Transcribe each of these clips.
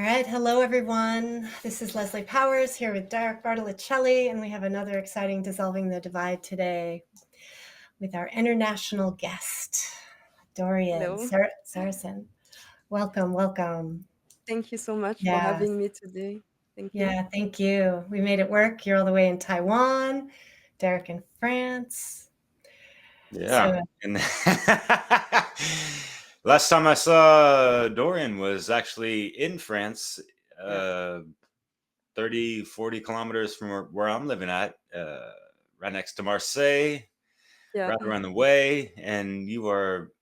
right, hello everyone. This is Leslie Powers here with Derek Bartolacelli, and we have another exciting Dissolving the Divide today with our international guest, Doriane Hello. Saracen. Welcome, welcome. Thank you so much for Yeah, having me today. Thank you. yeah, thank you. We made it work. You're all the way in Taiwan, Derek in France. Yeah. So, And last time I saw Dorian was actually in France, Yeah. uh, 30, 40 kilometers from where I'm living at, right next to Marseille, Yeah. right around the way. And you are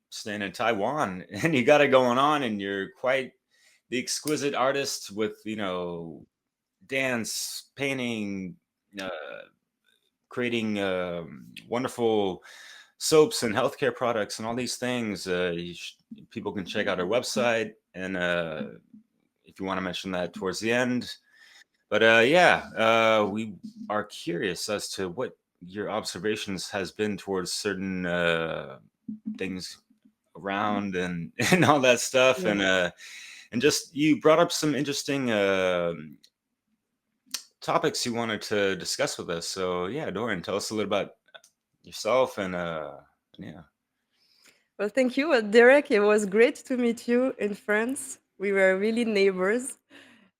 staying in Taiwan and you got it going on, and you're quite the exquisite artist with, dance, painting, uh, creating wonderful soaps and healthcare products and all these things. People can check out our website, and if you want to mention that towards the end. But yeah, we are curious as to what your observations has been towards certain things around and and all that stuff, Yeah. and just you brought up some interesting topics you wanted to discuss with us. So yeah, Dorian, tell us a little about yourself and yeah. Well, thank you, Derek. It was great to meet you in France. We were really neighbors,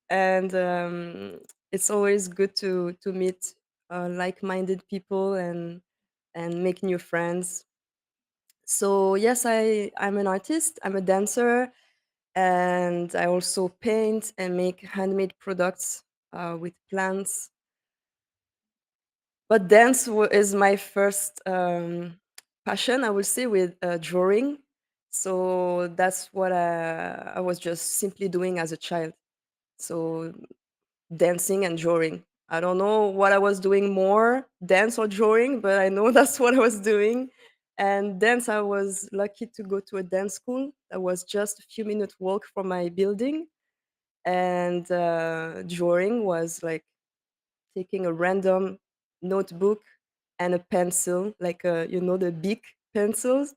and it's always good to meet like-minded people and make new friends. So yes, I'm an artist. I'm a dancer, and I also paint and make handmade products with plants. But is my first passion, I would say, with drawing. So that's what I was just simply doing as a child. So dancing and drawing. I don't know what I was doing more, dance or drawing, but I know that's what I was doing. And dance, I was lucky to go to a dance school that was just a few minute walk from my building. And drawing was like taking a random notebook and a pencil, like the big pencils,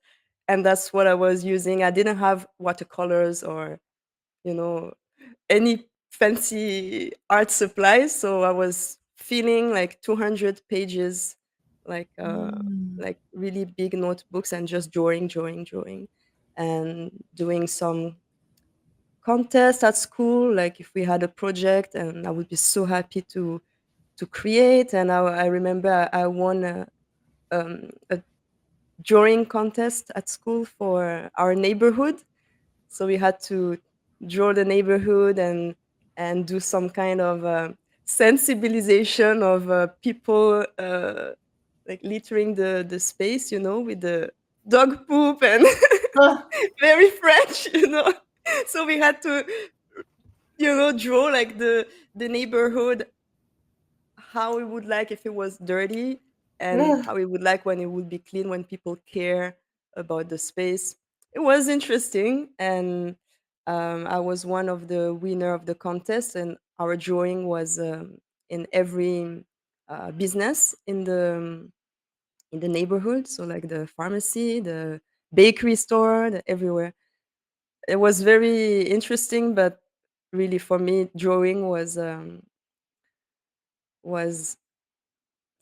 and that's what I was using. I didn't have watercolors or you know any fancy art supplies, so I was filling like 200 pages, like mm, really big notebooks, and just drawing, and doing some contests at school. Like if we had a project, and I would be so happy to create. And I remember I won a drawing contest at school for our neighborhood. So we had to draw the neighborhood and do some kind of sensibilization of people like littering the space, with the dog poop and oh, very French, So we had to, draw like the neighborhood, how we would like if it was dirty, and ugh, how we would like when it would be clean, when people care about the space. It was interesting, and I was one of the winner of the contest, and our drawing was in every business in the neighborhood, so like the pharmacy, the bakery store, everywhere. It was very interesting, but really for me, drawing was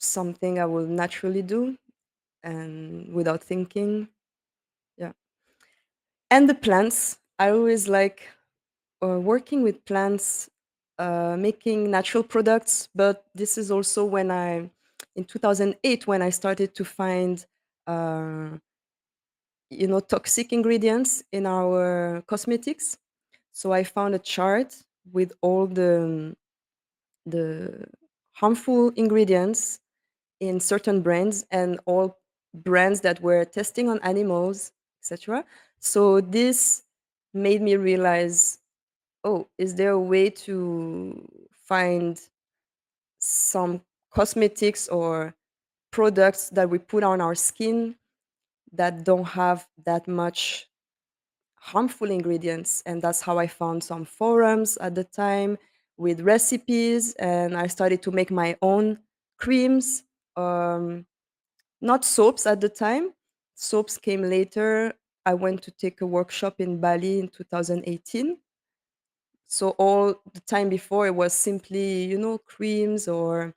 something I will naturally do and without thinking. Yeah. And the plants. I always like working with plants, making natural products. But this is also in 2008, when I started to find, uh, toxic ingredients in our cosmetics. So I found a chart with all the harmful ingredients in certain brands, and all brands that were testing on animals, etc. So this made me realize, oh, is there a way to find some cosmetics or products that we put on our skin that don't have that much harmful ingredients? And that's how I found some forums at the time with recipes, and I started to make my own creams. Not soaps at the time. Soaps came later. I went to take a workshop in Bali in 2018. So all the time before it was simply, creams or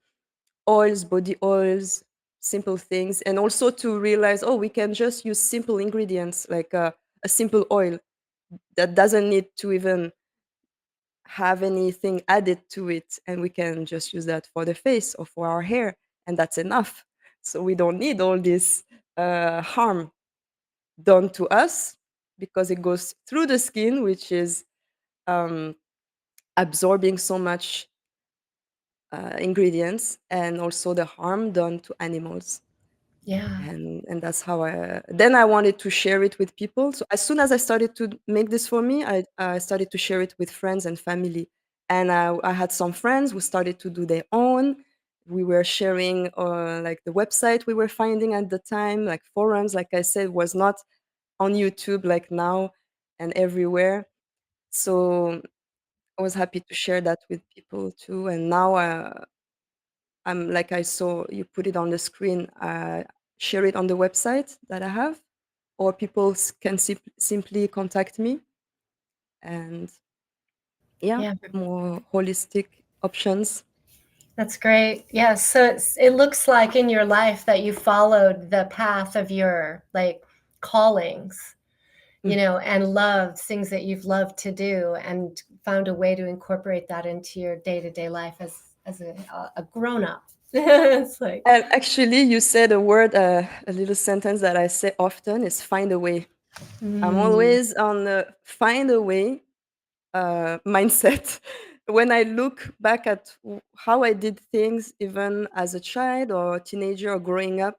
oils, body oils, simple things. And also to realize, oh, we can just use simple ingredients like a simple oil that doesn't need to even have anything added to it. And we can just use that for the face or for our hair. And that's enough. So we don't need all this harm done to us because it goes through the skin, which is um, absorbing so much ingredients, and also the harm done to animals. Yeah. And that's how I wanted to share it with people. So as soon as I started to make this for me, I started to share it with friends and family. And I had some friends who started to do their own. We were sharing like the website we were finding at the time, like forums, like I said, was not on YouTube like now and everywhere. So I was happy to share that with people too. And now I'm like I saw you put it on the screen. Share it on the website that I have, or people can simply contact me. And yeah, Yeah. more holistic options. That's great. Yeah. So it looks like in your life that you followed the path of your like callings, Mm. and loved things that you've loved to do and found a way to incorporate that into your day-to-day life as a grown-up. It's like, And actually, you said a word, a little sentence that I say often is find a way. I'm mm, always on the find a way mindset. When I look back at how I did things, even as a child or teenager or growing up,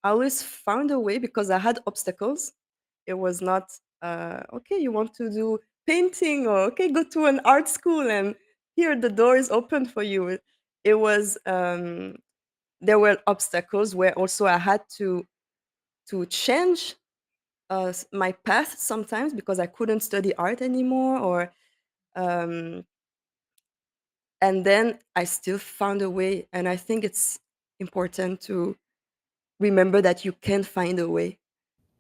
I always found a way because I had obstacles. It was not, okay, you want to do painting, or okay, go to an art school and here the door is open for you. It was, there were obstacles where also I had to change my path sometimes because I couldn't study art anymore, or um, and then I still found a way. And I think it's important to remember that you can find a way.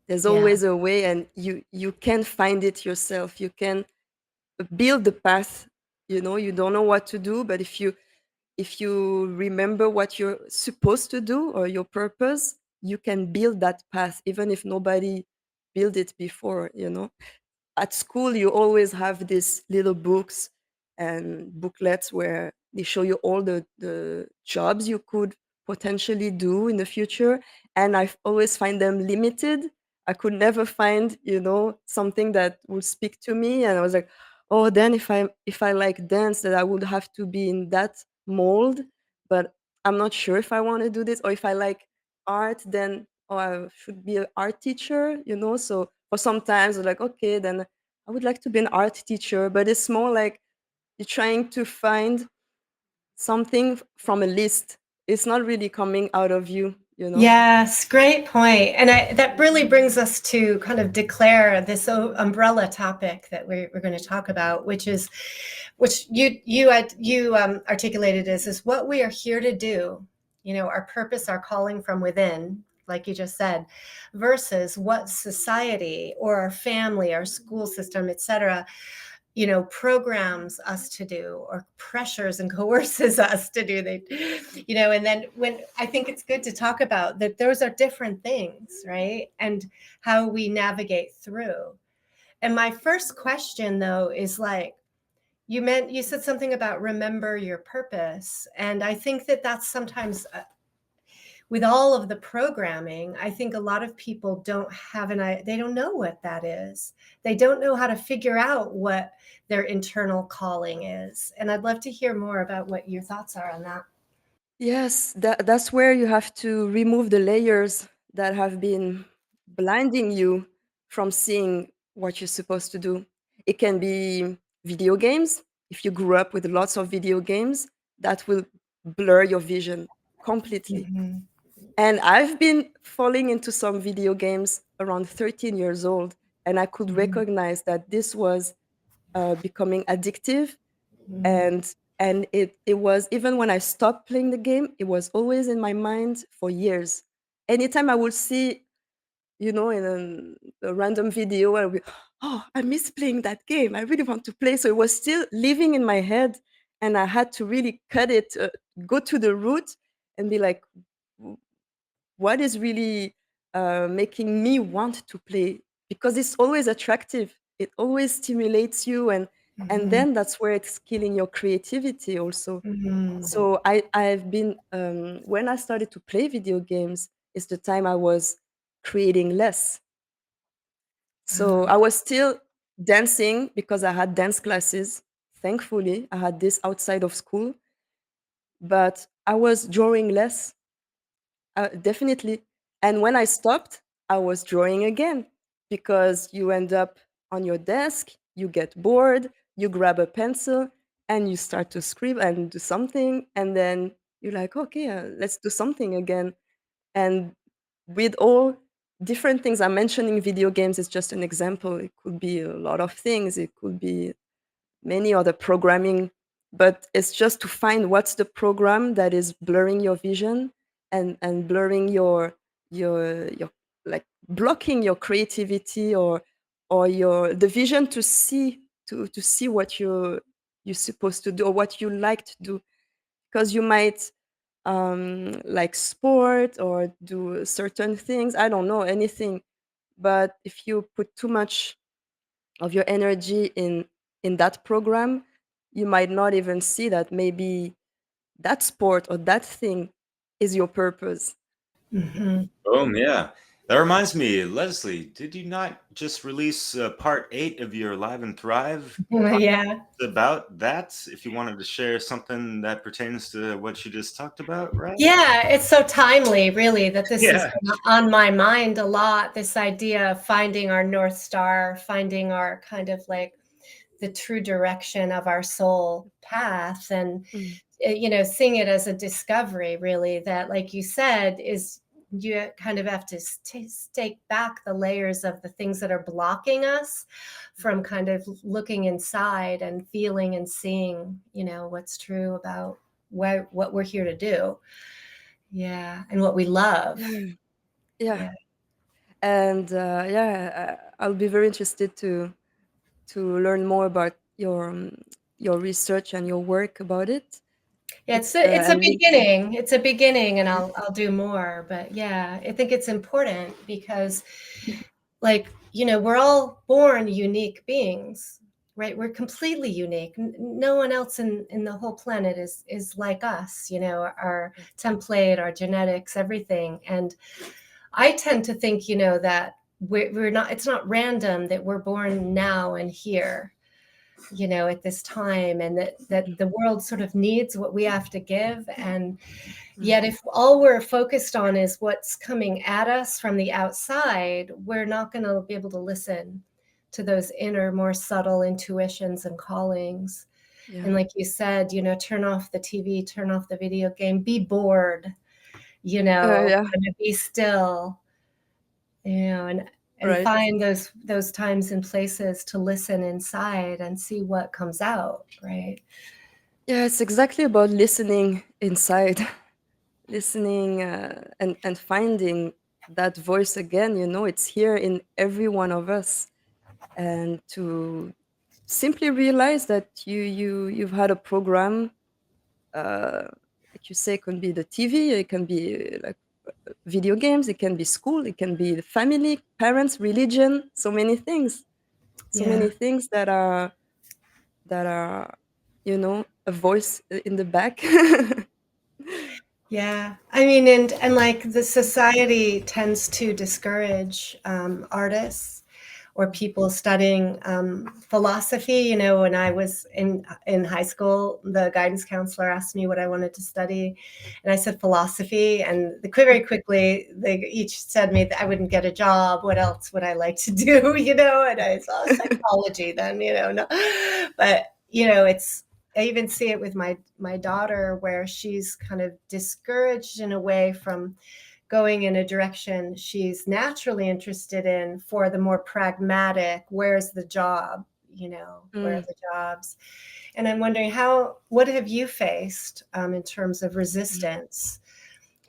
There's yeah, always a way, and you can find it yourself. You can build the path. You don't know what to do, but if you remember what you're supposed to do or your purpose, you can build that path even if nobody built it before. At school you always have these little books and booklets where they show you all the jobs you could potentially do in the future, and I always find them limited. I could never find something that would speak to me, and I was like, oh, then if I like dance, that I would have to be in that mold. But I'm not sure if I want to do this. Or if I like art, then I should be an art teacher. So for sometimes like, okay, then I would like to be an art teacher. But it's more like you're trying to find something from a list. It's not really coming out of you. yes, great point. And that really brings us to kind of declare this umbrella topic that we're going to talk about, which you articulated is what we are here to do. Our purpose, our calling from within, like you just said, versus what society or our family, our school system, etc., programs us to do, or pressures and coerces us to do. And then when I think it's good to talk about that, those are different things, right? And how we navigate through. And my first question though is like, you said something about remember your purpose. And I think that that's sometimes with all of the programming, I think a lot of people they don't know what that is. They don't know how to figure out what their internal calling is. And I'd love to hear more about what your thoughts are on that. Yes, that's where you have to remove the layers that have been blinding you from seeing what you're supposed to do. It can be video games. If you grew up with lots of video games, that will blur your vision completely. Mhm. And I've been falling into some video games around 13 years old, and I could Mhm. recognize that this was becoming addictive. Mhm. And it was, even when I stopped playing the game, it was always in my mind for years. Anytime I would see, in a random video, I would be, oh, I miss playing that game. I really want to play. So it was still living in my head, and I had to really cut it, go to the root, and be like, what is really making me want to play, because it's always attractive, it always stimulates you, and Mhm. then that's where it's killing your creativity also. Mhm. So I've been when I started to play video games is the time I was creating less. So Uh, I was still dancing because I had dance classes. Thankfully I had this outside of school, but I was drawing less. Definitely. And when I stopped, I was drawing again, because you end up on your desk, you get bored, you grab a pencil, and you start to scribble and do something. And then you're like, okay, let's do something again. And with all different things, I'm mentioning video games is just an example. It could be a lot of things, it could be many other programming, but it's just to find what's the program that is blurring your vision, and blurring your like blocking your creativity, or your the vision to see, to see what you're supposed to do, or what you like to do. Because you might like sport or do certain things, I don't know, anything, but if you put too much of your energy in that program, you might not even see that maybe that sport or that thing is your purpose. mhm. Boom, yeah. That reminds me, Leslie, did you not just release part 8 of your Live and Thrive Yeah. about that? If you wanted to share something that pertains to what you just talked about, right? Yeah, it's so timely, really, that this has Yeah. been on my mind a lot. This idea of finding our North Star, finding our kind of like the true direction of our soul path, and Mm. seeing it as a discovery, really, that, like you said, is you kind of have to stake back the layers of the things that are blocking us from kind of looking inside and feeling and seeing, what's true about what we're here to do. Yeah, and what we love. Yeah, yeah. Yeah. And yeah, I'll be very interested to learn more about your research and your work about it. Yeah, it's It's a, it's a and link. beginning. It's a beginning, and Yeah. I'll do more. But yeah, I think it's important because, like, we're all born unique beings, right? We're completely unique. No one else in the whole planet is like us. Our template, our genetics, everything. And I tend to think, that we're not. It's not random that we're born now and here, at this time, and that Mhm. the world sort of needs what we have to give. And Mm. yet, if all we're focused on is what's coming at us from the outside, we're not going to be able to listen to those inner, more subtle intuitions and callings. And Yeah. like you said, turn off the TV, turn off the video game, be bored, Yeah. kind of be still, and Right. find those times and places to listen inside and see what comes out, right? Yeah, it's exactly about listening inside, listening, and finding that voice again. It's here in every one of us, and to simply realize that you've had a program. Like you say, it can be the TV, it can be like video games, it can be school, it can be the family, parents, religion, so many things, so Yeah. many things that are a voice in the back. Yeah, I mean, and like the society tends to discourage artists or people studying philosophy. When I was in high school, the guidance counselor asked me what I wanted to study, and I said philosophy. And very quickly, they each said me that I wouldn't get a job. What else would I like to do? And I saw psychology. Then no, but it's. I even see it with my daughter, where she's kind of discouraged in a way from going in a direction she's naturally interested in, for the more pragmatic, where's the job, where are Mm. the jobs? And I'm wondering, what have you faced in terms of resistance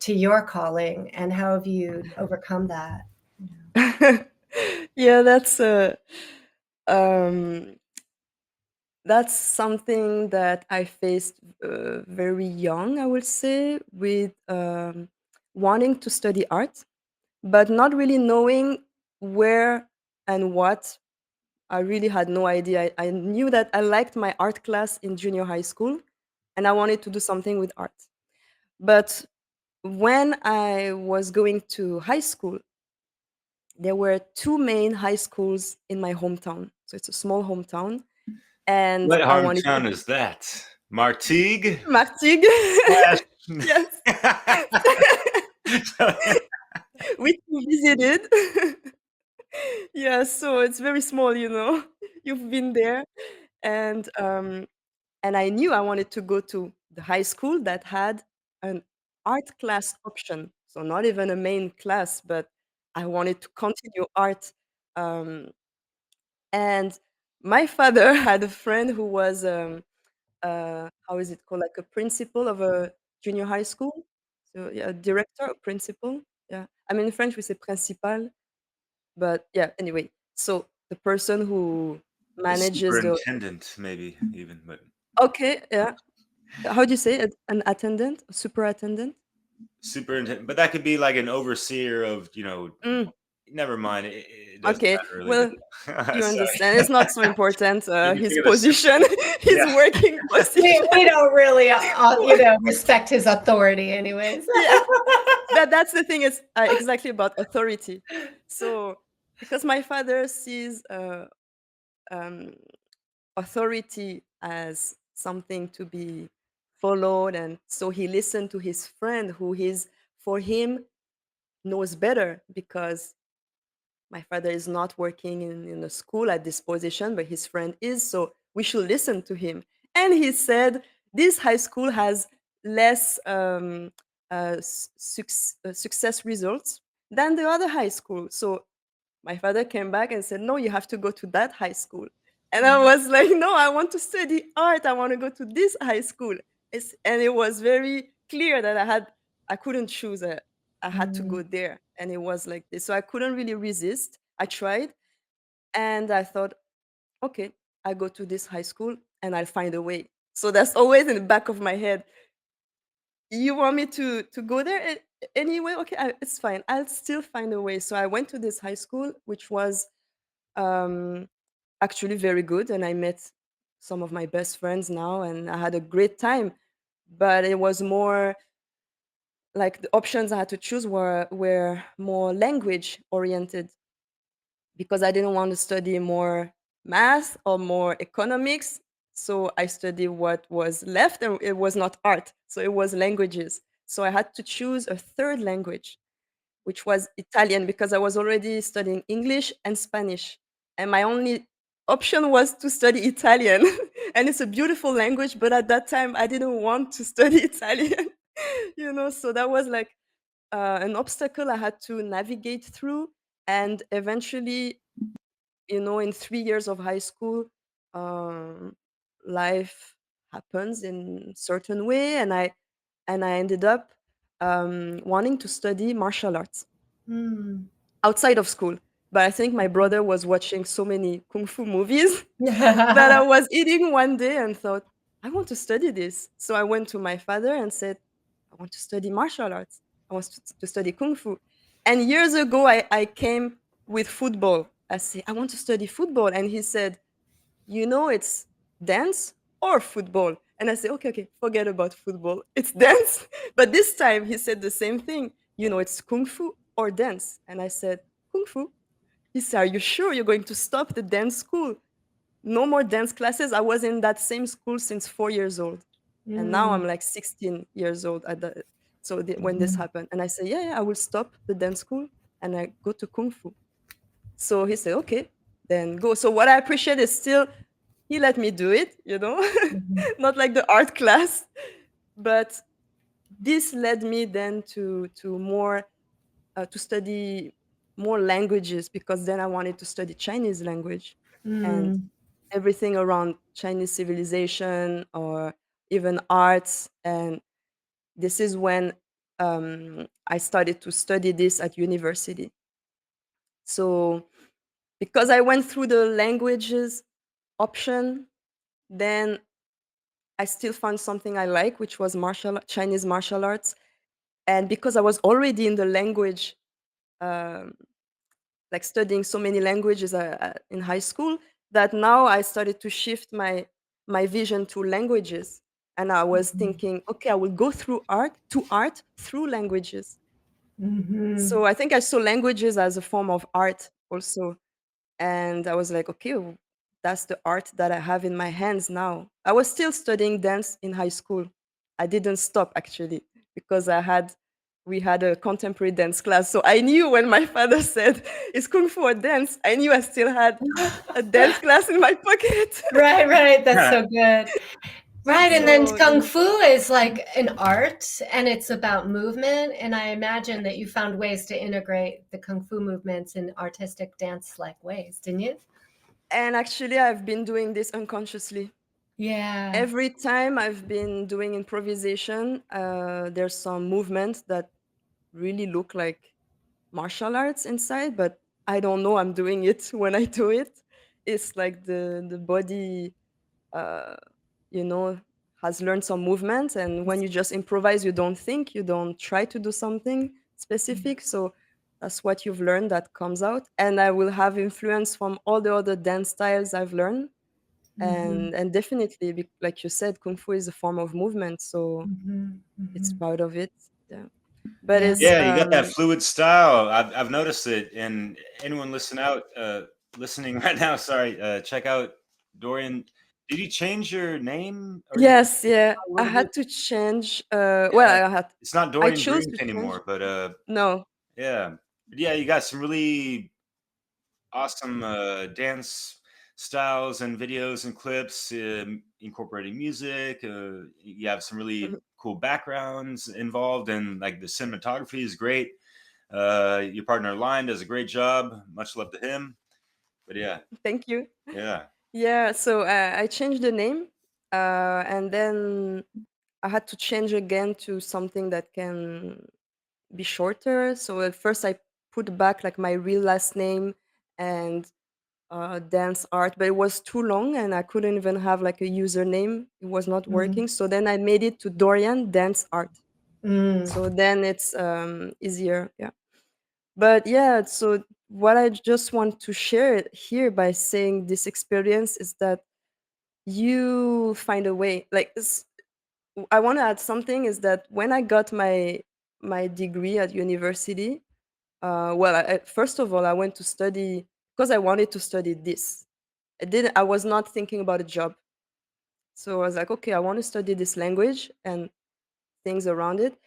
to your calling, and how have you overcome that? Yeah, um, that's something that I faced very young, I would say, with wanting to study art, but not really knowing where and what. I really had no idea. I knew that I liked my art class in junior high school and I wanted to do something with art. But when I was going to high school, there were two main high schools in my hometown. So it's a small hometown. And What I wanted to hometown is that? Martigues? Martigues. Slash. Yes. Which we visited. Yeah, so it's very small, you know. You've been there. And and I knew I wanted to go to the high school that had an art class option. So not even a main class, but I wanted to continue art. Um, and my father had a friend who was how is it called, like a principal of a junior high school. So yeah, a director, a principal. Yeah, I mean in French we say principal, but yeah. Anyway, so the person who A manages the superintendent, maybe even, but okay, yeah. How do you say it? An attendant, a superattendant? superintendent. But that could be like an overseer of, Mm, never mind. It doesn't okay, matter really, well, but you sorry. understand. It's not so important. You can His think of the position, his yeah. working We, position. we don't really, respect his authority, anyways. Yeah, that's the thing. It's exactly about authority. So because my father sees um, authority as something to be followed, and so he listened to his friend, who is for him knows better because my father is not working in a school at this position, but his friend is, so we should listen to him. And he said this high school has less success results than the other high school. So my father came back and said, "No, you have to go to that high school." And I was like, "No, I want to study art. I want to go to this high school." And it was very clear that I couldn't choose. I had to Mm, go there, and it was like this. So I couldn't really resist. I tried, and I thought, okay, I go to this high school, and I'll find a way. So that's always in the back of my head. You want me to go there anyway? Okay, it's fine. I'll still find a way. So I went to this high school, which was um, actually very good, and I met some of my best friends now, and I had a great time. But it was more like the options I had to choose were more language oriented because I didn't want to study more math or more economics. So I studied what was left, and it was not art. So it was languages. So I had to choose a third language, which was Italian, because I was already studying English and Spanish. And my only option was to study Italian. And it's a beautiful language, but at that time I didn't want to study Italian. So that was like an obstacle I had to navigate through. And eventually, in 3 years of high school, um, life happens in certain way, and I ended up wanting to study martial arts mm. outside of school. But I think my brother was watching so many kung fu movies that I was eating one day and thought, I want to study this. So I went to my father and said, I want to study martial arts. I want to study kung fu. And years ago, I came with football. I said, I want to study football. And he said, it's dance or football. And I said, okay, okay, forget about football. It's dance. But this time he said the same thing. It's kung fu or dance. And I said, kung fu. He said, are you sure you're going to stop the dance school? No more dance classes. I was in that same school since 4 years old. And now Mm, I'm like 16 years old when this mhm, happened. And I said, yeah, yeah, I will stop the dance school and I go to kung fu. So he said, okay, then go. So what I appreciate is still he let me do it, mhm, not like the art class, but this led me then to more to study more languages, because then I wanted to study Chinese language and mm, everything around Chinese civilization or even arts. And this is when I started to study this at university. So because I went through the languages option, then I still found something I like, which was Chinese martial arts. And because I was already in the language, um, like studying so many languages in high school, that now I started to shift my vision to languages. And I was Mhm. thinking, okay, I will go through art through languages. Mhm. So I think I saw languages as a form of art also. And I was like, okay, that's the art that I have in my hands now. I was still studying dance in high school. I didn't stop actually because we had a contemporary dance class. So I knew when my father said, "Is kung fu a dance?" I knew I still had a dance class in my pocket. Right, right. That's so good. Right, and then So Kung yeah. Fu is like an art and it's about movement. And I imagine that you found ways to integrate the Kung Fu movements in artistic dance like ways, didn't you? And actually, I've been doing this unconsciously. Yeah. Every time I've been doing improvisation, there's some movements that really look like martial arts inside, but I don't know I'm doing it when I do it. It's like the body, uh, you know, has learned some movements, and when you just improvise, you don't think, you don't try to do something specific. So that's what you've learned that comes out, and I will have influence from all the other dance styles I've learned, Mhm. and definitely, like you said, kung fu is a form of movement, so Mhm. it's Mhm. part of it. Yeah, but Yeah. it's Yeah, you got that fluid style. I've noticed it. And anyone listening right now, sorry, check out Dorian. Did you change your name or your yes, yeah. a I little bit? had to change. Yeah, it's not I Dorian chose Brink to change. anymore, but No, yeah, but yeah, you got some really awesome dance styles and videos and clips incorporating music. You have some really cool backgrounds involved, and like the cinematography is great. Your partner Line does a great job. Much love to him. But yeah, thank you. yeah. Yeah, so I changed the name, and then I had to change again to something that can be shorter. So at first I put back like my real last name and dance art, but it was too long and I couldn't even have like a username. It was not Mhm. working. So then I made it to Dorian Dance Art. Mm. So then it's easier. Yeah. But yeah, so what I just want to share here by saying this experience is that you find a way. I want to add something is that when I got my degree at university, well, first of all, I went to study because I wanted to study this. I was not thinking about a job. So I was like, okay, I want to study this language and things around it.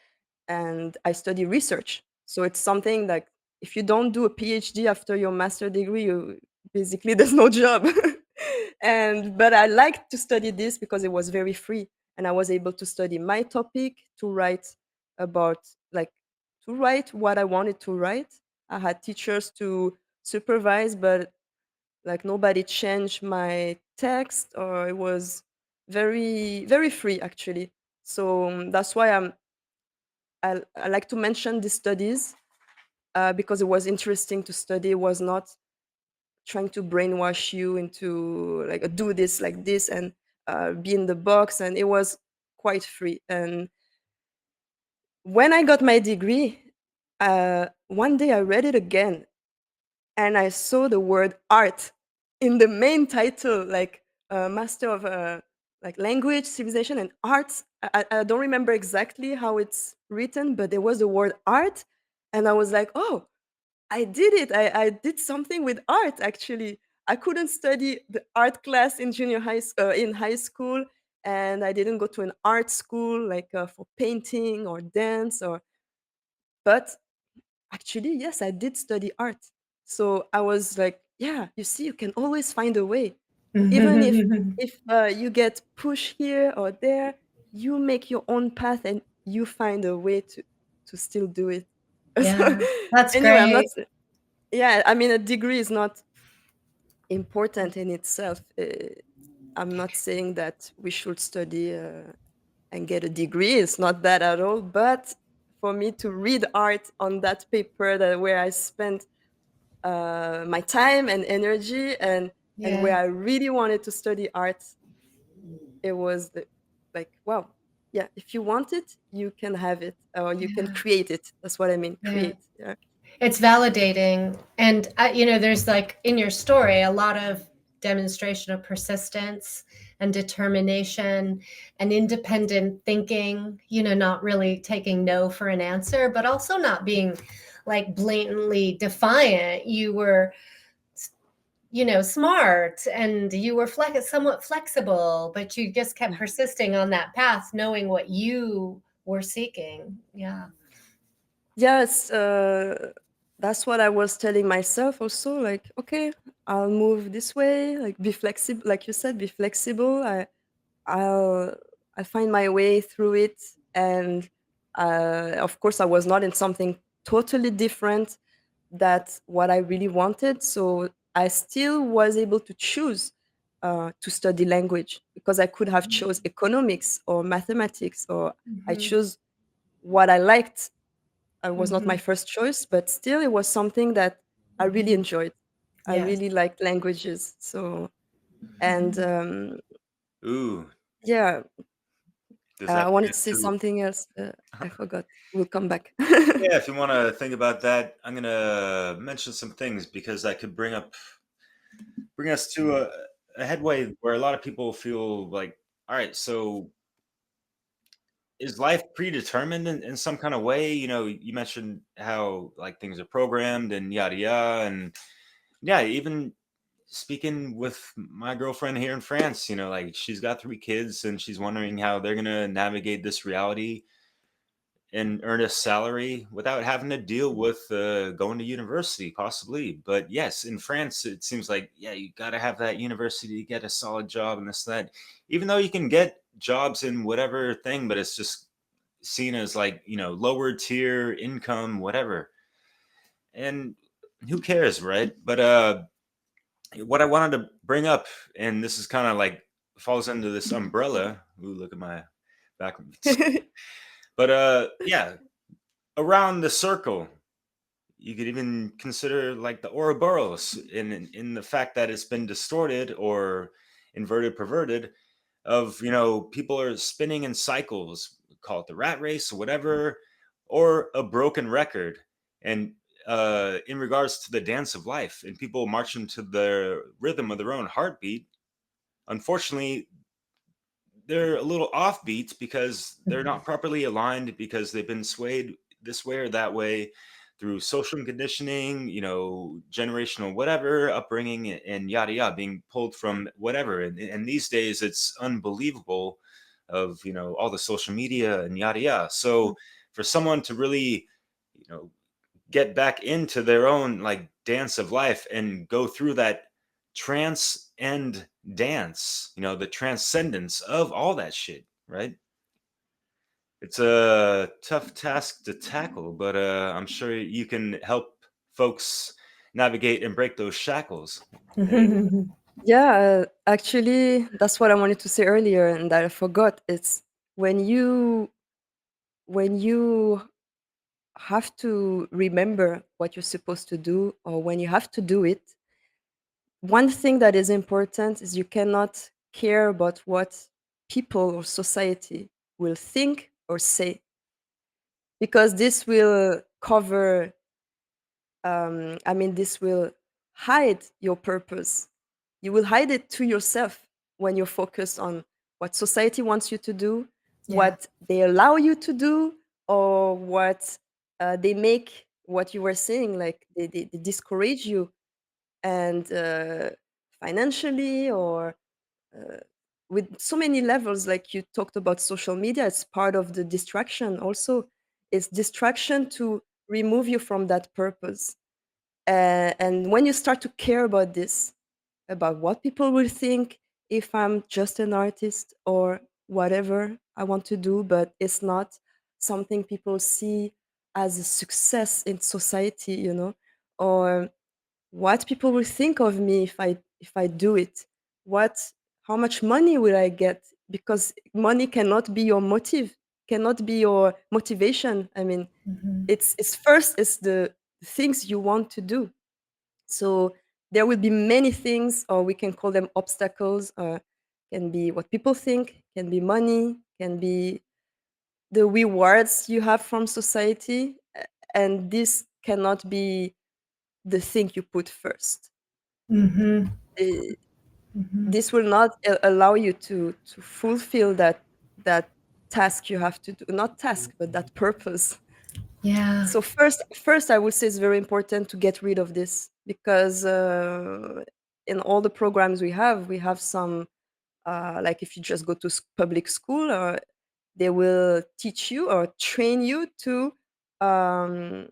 And I study research. So it's something like if you don't do a PhD after your master degree, you basically there's no job. And but I liked to study this because it was very free and I was able to study my topic, to write about like to write what I wanted to write. I had teachers to supervise, but like nobody changed my text, or it was very free actually. So that's why I like to mention the studies, because it was interesting to study. It was not trying to brainwash you into like do this like this and be in the box, and it was quite free. And when I got my degree, one day I read it again and I saw the word art in the main title, like Master of like Language, Civilization, and Arts. I don't remember exactly how it's written, but there was the word art, and I was like, oh, I did it. I did something with art actually. I couldn't study the art class in in high school, and I didn't go to an art school like for painting or dance or. But actually, yes, I did study art. So I was like, yeah, you see, you can always find a way. Even if you get pushed here or there, you make your own path and you find a way to still do it. So, Yeah. That's anyway, I'm not. great. Yeah, I mean, a degree is not important in itself. I'm not saying that we should study and get a degree. It's not that at all. But for me to read art on that paper that where I spent my time and energy, and where Yeah. I really wanted to study art, it was like, wow, yeah, if you want it, you can have it, or you can Yeah. create it. That's what I mean, Yeah. create. Yeah. It's validating. And, there's like in your story, a lot of demonstration of persistence and determination and independent thinking, not really taking no for an answer, but also not being like blatantly defiant. You were, smart, and you were somewhat flexible, but you just kept persisting on that path, knowing what you were seeking. Yeah. Yes, that's what I was telling myself also. Like, okay, I'll move this way. Like, be flexible. Like you said, be flexible. I'll I find my way through it, and of course, I was not in something totally different that what I really wanted. So I still was able to choose to study language, because I could have chose economics or mathematics, or I Hmm. chose what I liked. It was not my Hmm. first choice, but still, it was something that I really Hmm. enjoyed. I Yes. really liked languages. So, and Ooh, yeah, does that I bring wanted to us say to? something else. I forgot. We'll come back. Yeah, if you want to think about that, I'm gonna mention some things because that could bring us to a headway where a lot of people feel like, all right, so is life predetermined in some kind of way? You mentioned how like things are programmed and yada yada, and yeah, even speaking with my girlfriend here in France, like she's got 3 kids and she's wondering how they're gonna navigate this reality and earn a salary without having to deal with going to university, possibly. But yes, in France, it seems like, yeah, you got to have that university to get a solid job and this, that, even though you can get jobs in whatever thing, but it's just seen as like, lower tier income, whatever. And who cares, right? But what I wanted to bring up, and this is kind of like falls into this umbrella. Ooh, look at my back. But yeah, around the circle, you could even consider like the Ouroboros in the fact that it's been distorted or inverted, perverted, of people are spinning in cycles, call it the rat race or whatever, or a broken record. And in regards to the dance of life, and people marching to the rhythm of their own heartbeat, unfortunately they're a little offbeat because they're not properly aligned, because they've been swayed this way or that way through social conditioning, generational whatever upbringing, and yada yada, being pulled from whatever. And these days it's unbelievable of all the social media and yada yada. So for someone to really you know get back into their own like dance of life and go through that trance and dance, the transcendence of all that shit, right? It's a tough task to tackle, but I'm sure you can help folks navigate and break those shackles. Yeah, actually, that's what I wanted to say earlier, and that I forgot. It's when you have to remember what you're supposed to do, or when you have to do it. One thing that is important is you cannot care about what people or society will think or say, because this will cover, I mean, this will hide your purpose. You will hide it to yourself when you're focused on what society wants you to do, Yeah. what they allow you to do, or what they make, what you were saying, like they discourage you, and financially, or uh, with so many levels. Like you talked about social media, it's part of the distraction also. It's distraction to remove you from that purpose. And when you start to care about this, about what people will think if I'm just an artist or whatever I want to do, but it's not something people see as a success in society, or what people will think of me if I do it. What How much money will I get? Because money cannot be your motive, cannot be your motivation. I mean, Hmm. it's first, it's the things you want to do. So there will be many things, or we can call them obstacles, can be what people think, can be money, can be the rewards you have from society, and this cannot be the thing you put first. Mm-hmm. Eh, Mm-hmm. this will not allow you to fulfill that task you have to do, not task, but that purpose. Yeah. So first I would say it's very important to get rid of this, because in all the programs we have some, like if you just go to public school, they will teach you or train you to um,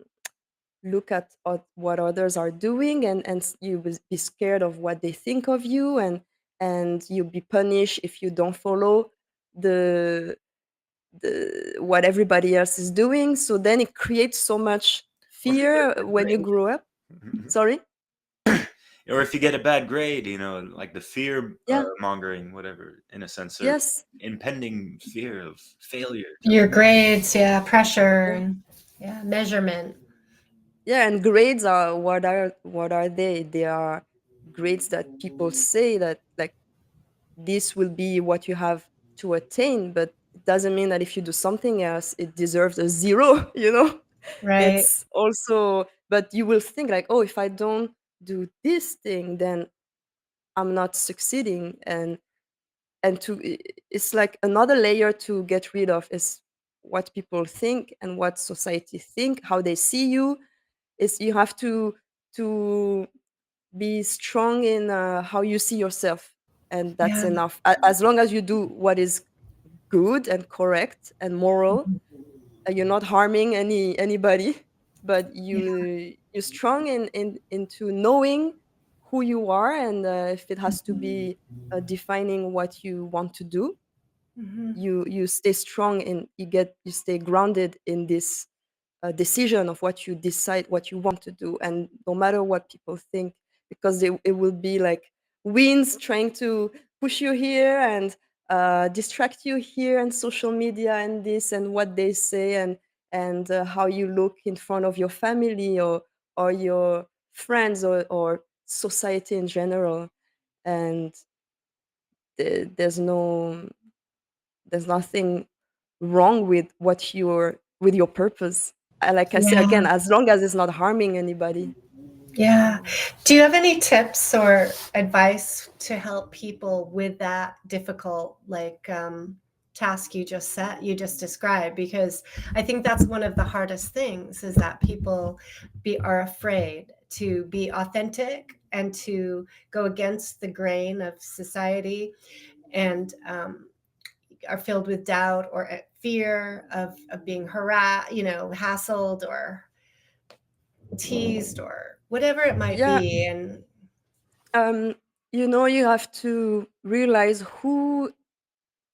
look at what others are doing, and you will be scared of what they think of you, and you'll be punished if you don't follow the what everybody else is doing. So then it creates so much Or if you get a fear bad when you grow up. grade. Sorry. Or if you get a bad grade, like the fear Yeah. mongering, whatever, in a sense, or Yes. impending fear of failure. Your grades, yeah, pressure Yeah. and yeah, measurement. Yeah, and grades are what are they? They are grades that people say that, like, this will be what you have to attain, but it doesn't mean that if you do something else it deserves a zero. Right. It's also, but you will think like, oh, if I don't do this thing, then I'm not succeeding. It's like another layer to get rid of is what people think and what society think, how they see you. Is you have to be strong in how you see yourself, and that's Yeah. enough. As long as you do what is good and correct and moral, you're not harming anybody, but you're strong in into knowing who you are, and if it has to be defining what you want to do, Mm-hmm. you stay strong, and you stay grounded in this decision of what you decide, what you want to do, and no matter what people think, because it will be like winds trying to push you here and distract you here, and social media and this and what they say, and how you look in front of your family, or your friends, or society in general. And there's no, there's nothing wrong with your purpose. Like I say Yeah. again, as long as it's not harming anybody. Yeah. Do you have any tips or advice to help people with that difficult, like, task you just described? Because I think that's one of the hardest things is that people are afraid to be authentic and to go against the grain of society, and are filled with doubt or fear of being harassed, hassled or teased or whatever it might Yeah, be. And um, you have to realize who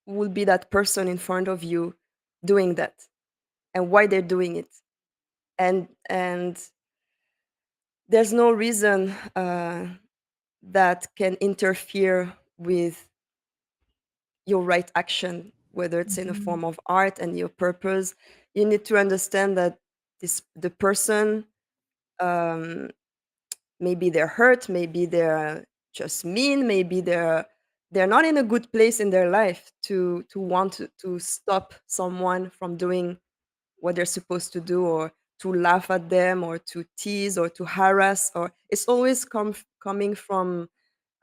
will be that person in front of you doing that, and why they're doing it, and there's no reason that can interfere with your right action, whether it's in a Mhm. form of art and your purpose. You need to understand that the person, um, maybe they're hurt, maybe they're just mean, maybe they're not in a good place in their life to want to stop someone from doing what they're supposed to do, or to laugh at them, or to tease, or to harass, or it's always coming from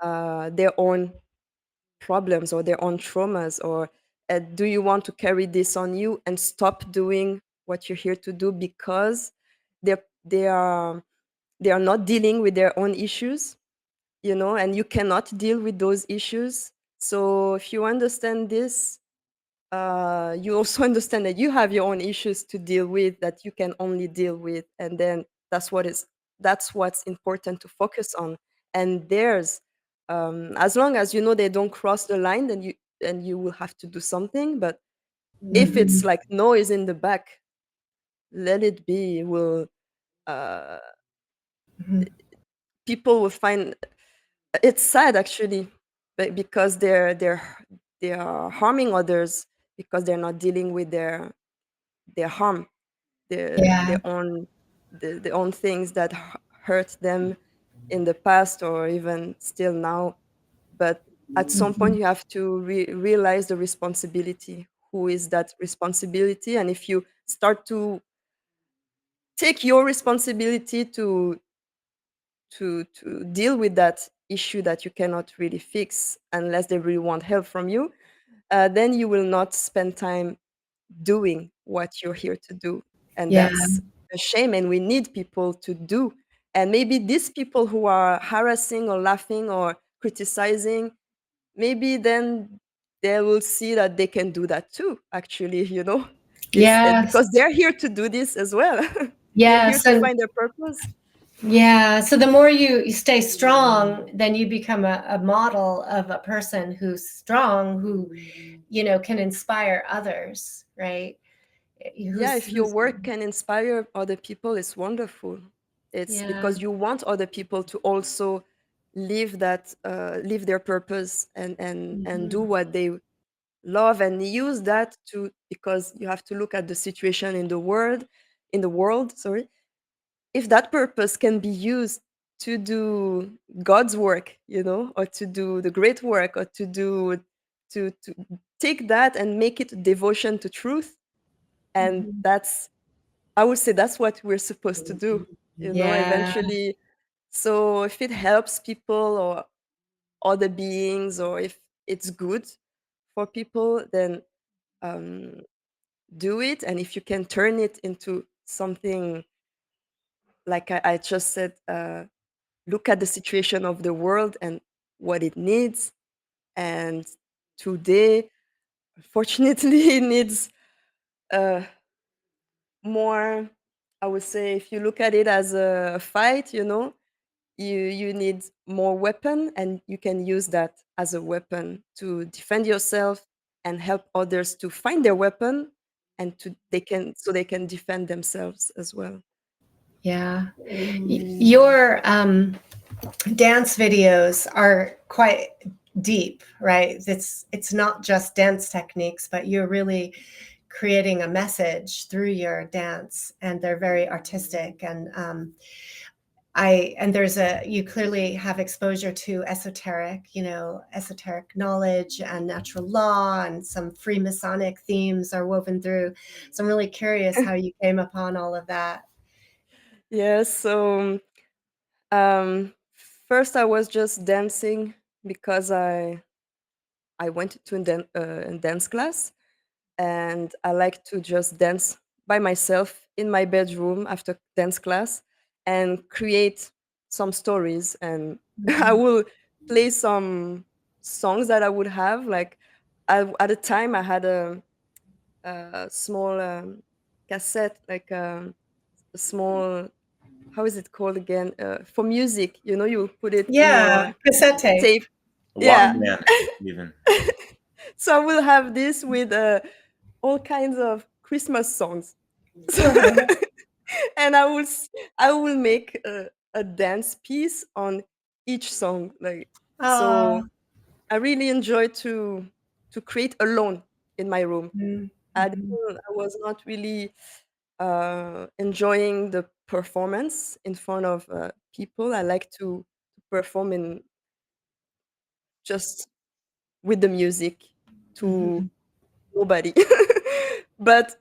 their own problems or their own traumas, or do you want to carry this on you and stop doing what you're here to do because they're they are they are not dealing with their own issues, and you cannot deal with those issues. So if you understand this, you also understand that you have your own issues to deal with, that you can only deal with, and then that's what's important to focus on. And there's as long as they don't cross the line, then you will have to do something. But if it's Mhm. like noise in the back, let it be. Will uh, Mhm. People will find it's sad actually, but because they are harming others, because they're not dealing with their harm, Yeah. their own the own things that hurt them, in the past or even still now. But at some point, Mhm. you have to realize the responsibility. Who is that responsibility? And if you start to take your responsibility to deal with that issue that you cannot really fix unless they really want help from you, then you will not spend time doing what you're here to do. And Yeah. that's a shame. And we need people to do. And maybe these people who are harassing or laughing or criticizing, maybe then they will see that they can do that too, actually, is Yes. because they're here to do this as well. They're here Yes. to And find their purpose. yeah. So the more you stay strong, then you become a model of a person who's strong, who, can inspire others, right? Yeah, Who's, if your who's, work can inspire other people, it's wonderful. It's yeah. because you want other people to also live their purpose and do Mhm. what they love and use that to, because you have to look at the situation in the world, sorry. If that purpose can be used to do God's work, or to do the great work, or to take that and make it devotion to truth, and Mhm. that's, I would say, that's what we're supposed to do, Yeah. eventually. So if it helps people or other beings, or if it's good for people, then um, do it. And if you can turn it into something, like I just said, look at the situation of the world and what it needs. And today, unfortunately, it needs uh, more. I would say, if you look at it as a fight, you need more weapon, and you can use that as a weapon to defend yourself and help others to find their weapon, and they can defend themselves as well. Yeah. Your dance videos are quite deep, right? It's not just dance techniques, but you're really creating a message through your dance, and they're very artistic. And there's you clearly have exposure to esoteric knowledge and natural law, and some Freemasonic themes are woven through. So I'm really curious how you came upon all of that. Yes, so um first I was just dancing because I went to a dance class, and I like to just dance by myself in my bedroom after dance class and create some stories. And I Mhm. will play some songs that I would have. Like, at the time, I had a small cassette, like a small, how is it called again? For music, you put it in Yeah, your cassette tape. tape. A Yeah. Mhm. Walkman, even. So I will have this with all kinds of Christmas songs. So, Uh-huh. and I will make a dance piece on each song. Like, so Oh. I really enjoy to create alone in my room. Mhm. I Mhm. didn't, I was not really enjoying the performance in front of people. I like to perform in just with the music to Mhm. nobody. But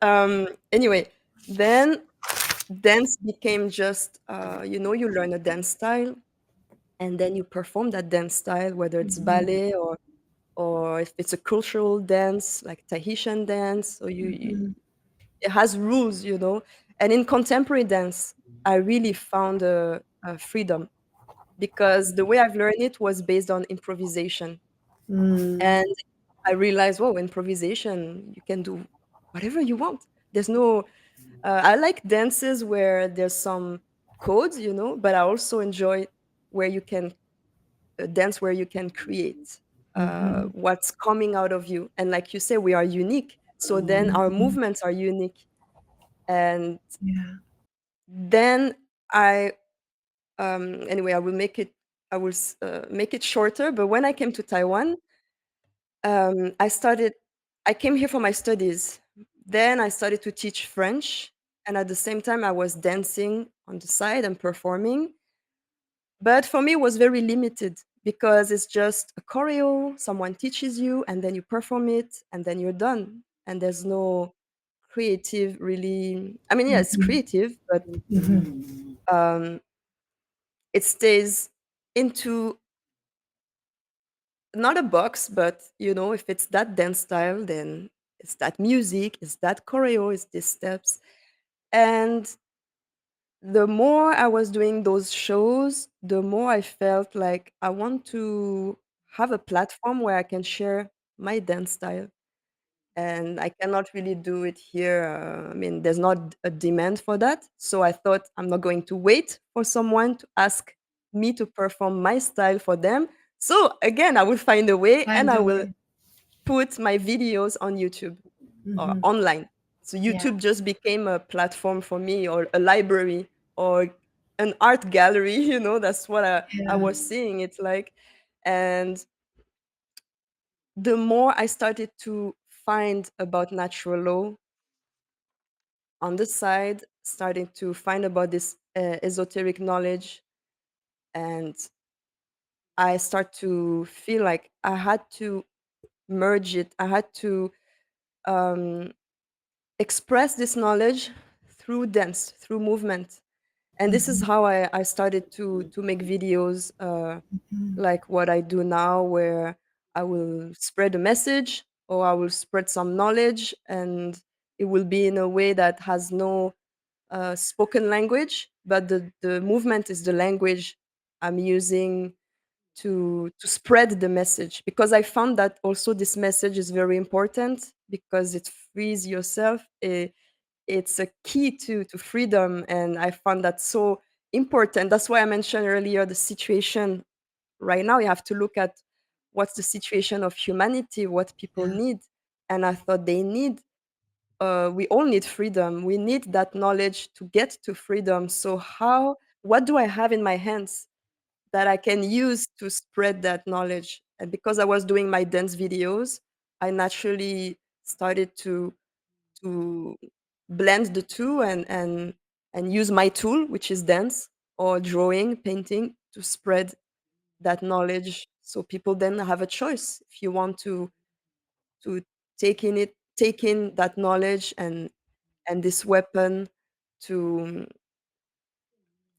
anyway, then dance became just, you learn a dance style, and then you perform that dance style, whether it's Mhm. ballet or if it's a cultural dance like Tahitian dance, or Mhm. it has rules. And in contemporary dance, I really found a freedom, because the way I've learned it was based on improvisation. Mm. And I realized, whoa, improvisation, you can do whatever you want. There's no, I like dances where there's some codes, but I also enjoy where you can dance, where you can create Mhm. what's coming out of you. And like you say, we are unique. So then our Mhm. movements are unique. And Yeah. then anyway, I will make it shorter. But when I came to Taiwan, I started. I came here for my studies. Then I started to teach French, and at the same time, I was dancing on the side and performing. But for me, it was very limited because it's just a choreo, someone teaches you, and then you perform it, and then you're done. And there's no creative, really. I mean, yeah, it's Mhm. creative, but Mhm. um, it stays into not a box, but if it's that dance style, then it's that music, it's that choreo, it's these steps. And the more I was doing those shows, the more I felt like I want to have a platform where I can share my dance style. And I cannot really do it here. I mean, there's not a demand for that. So I thought I'm not going to wait for someone to ask me to perform my style for them. So again, I will find a way and Find I a will way. put my videos on YouTube or Mhm. online. So Yeah, YouTube just became a platform for me, or a library, or an art gallery. That's what I yeah. was seeing it like. And the more I started to find about natural law on the side, starting to find about this esoteric knowledge, and I start to feel like I had to merge it. I had to um, express this knowledge through dance, through movement. And this is Mhm. how I started to make videos Mhm. like what I do now, where I will spread a message or I will spread some knowledge, and it will be in a way that has no spoken language, but the movement is the language I'm using to spread the message, because I found that also this message is very important because it frees yourself. It's a key to freedom, and I found that so important. That's why I mentioned earlier the situation right now. You have to look at what's the situation of humanity, what people Yeah, need. And I thought they need we all need freedom. We need that knowledge to get to freedom. So what do I have in my hands that I can use to spread that knowledge? And because I was doing my dance videos, I naturally started to blend the two, and use my tool, which is dance or drawing, painting, to spread that knowledge, so people then have a choice if you want to take in that knowledge and this weapon to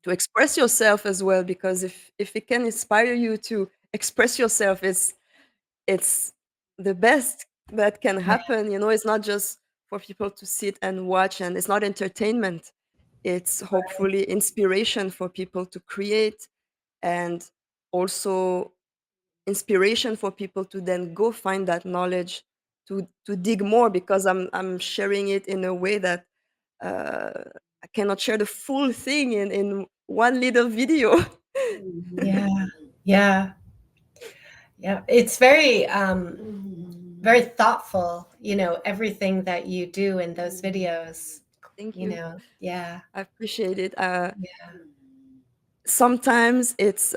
to express yourself as well. Because if it can inspire you to express yourself, it's the best that can yeah, happen. It's not just for people to sit and watch, and it's not entertainment. It's hopefully inspiration for people to create, and also inspiration for people to then go find that knowledge, to dig more, because I'm sharing it in a way that uh, I cannot share the full thing in one little video. yeah, yeah, yeah. It's very, very thoughtful. Everything that you do in those videos. Thank you. Yeah, I appreciate it. yeah, Sometimes it's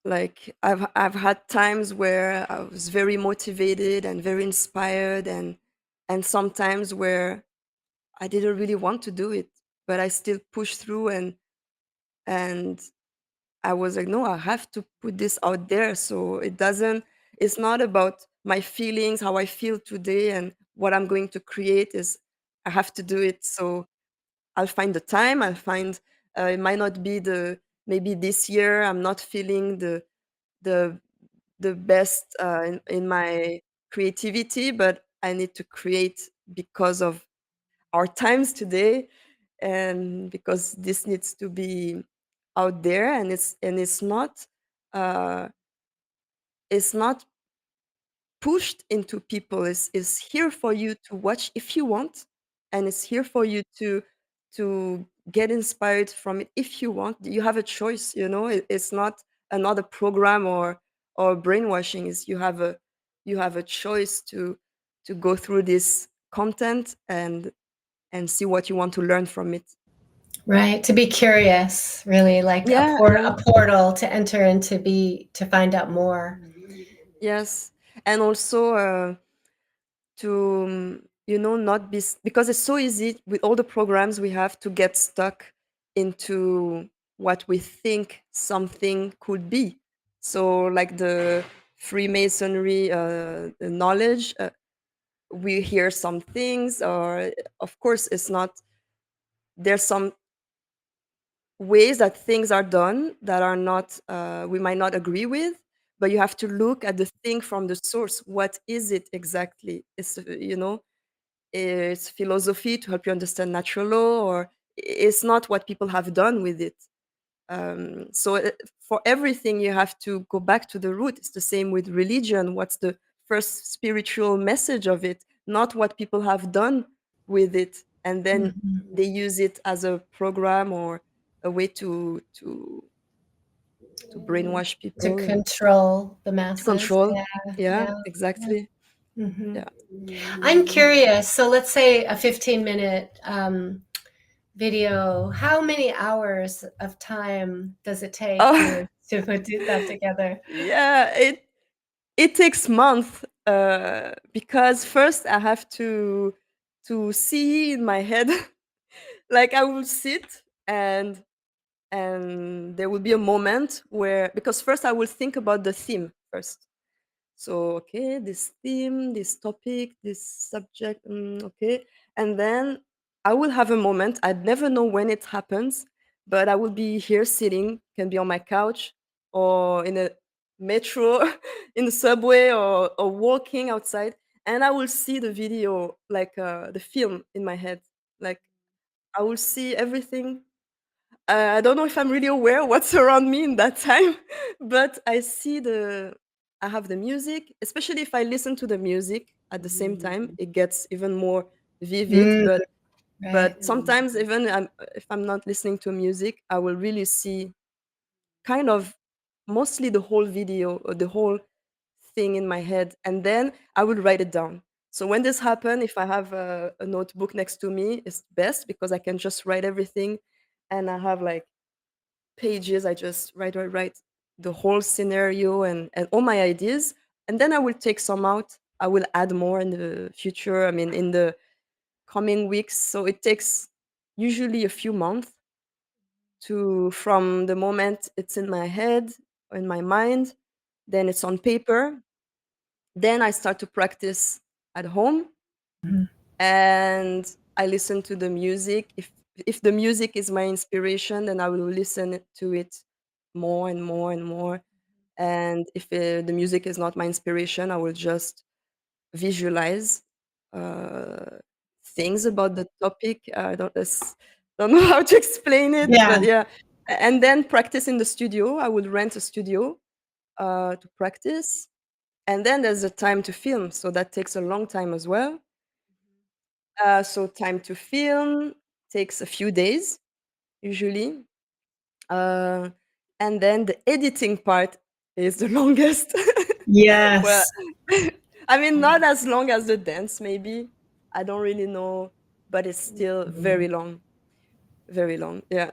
like I've had times where I was very motivated and very inspired, and sometimes where I didn't really want to do it, but I still pushed through, and I was like, no, I have to put this out there. So it's not about my feelings, how I feel today, and what I'm going to create is I have to do it. So I'll find the time. I'll find, it might not be maybe this year, I'm not feeling the, the best in my creativity, but I need to create because of our times today, and because this needs to be out there, and uh it's not pushed into people. Is here for you to watch if you want, and it's here for you to get inspired from it if you want. You have a choice. It's not another program or brainwashing. Is you have a choice to go through this content and see what you want to learn from it. right. To be curious, really, like a Yeah, port, yeah. a portal to enter and to find out more. Yes. And also to not because it's so easy with all the programs we have to get stuck into what we think something could be. So, like the Freemasonry knowledge, we hear some things, or of course, it's not. There's some ways that things are done that are not we might not agree with, but you have to look at the thing from the source. What is it exactly? It's philosophy to help you understand natural law, or it's not what people have done with it. So for everything, you have to go back to the root. It's the same with religion. What's the first spiritual message of it? Not what people have done with it, and then Mhm. they use it as a program or a way to brainwash To people and control the to masses. control. Yeah, Yeah, yeah, yeah. exactly. Hmm. Yeah. I'm curious. So let's say a 15-minute video. How many hours of time does it take Oh, you to put that together? yeah. It takes months because first I have to see in my head. Like I will sit and there will be a moment where, because first I will think about the theme first. So okay, this theme, this topic, this subject, okay, and then I will have a moment. I'd never know when it happens, but I will be here sitting, can be on my couch or in a metro, in the subway, or walking outside, and I will see the video, like the film in my head. Like I will see everything. I don't know if I'm really aware what's around me in that time, but I have the music, especially if I listen to the music at the same time, it gets even more vivid. Mm, But right. sometimes even if I'm not listening to music, I will really see kind of mostly the whole video or the whole thing in my head, and then I will write it down. So when this happen, if I have a notebook next to me, it's best because I can just write everything, and I have like pages. I just write the whole scenario and all my ideas, and then I will take some out. I will add more in the future. I mean, in the coming weeks. So it takes usually a few months to from the moment it's in my head or in my mind, then it's on paper. Then I start to practice at home, Mhm. and I listen to the music. If the music is my inspiration, then I will listen to it more and more and more. And if the music is not my inspiration, I will just visualize uh, things about the topic. Don't know how to explain it, Yeah. but yeah. And then practice in the studio. I will rent a studio to practice, and then there's a time to film, so that takes a long time as well. So time to film takes a few days usually, uh, and then the editing part is the longest. Well, Yes. I mean, not as long as the dance, maybe. I don't really know, but it's still very long, very long. Yeah,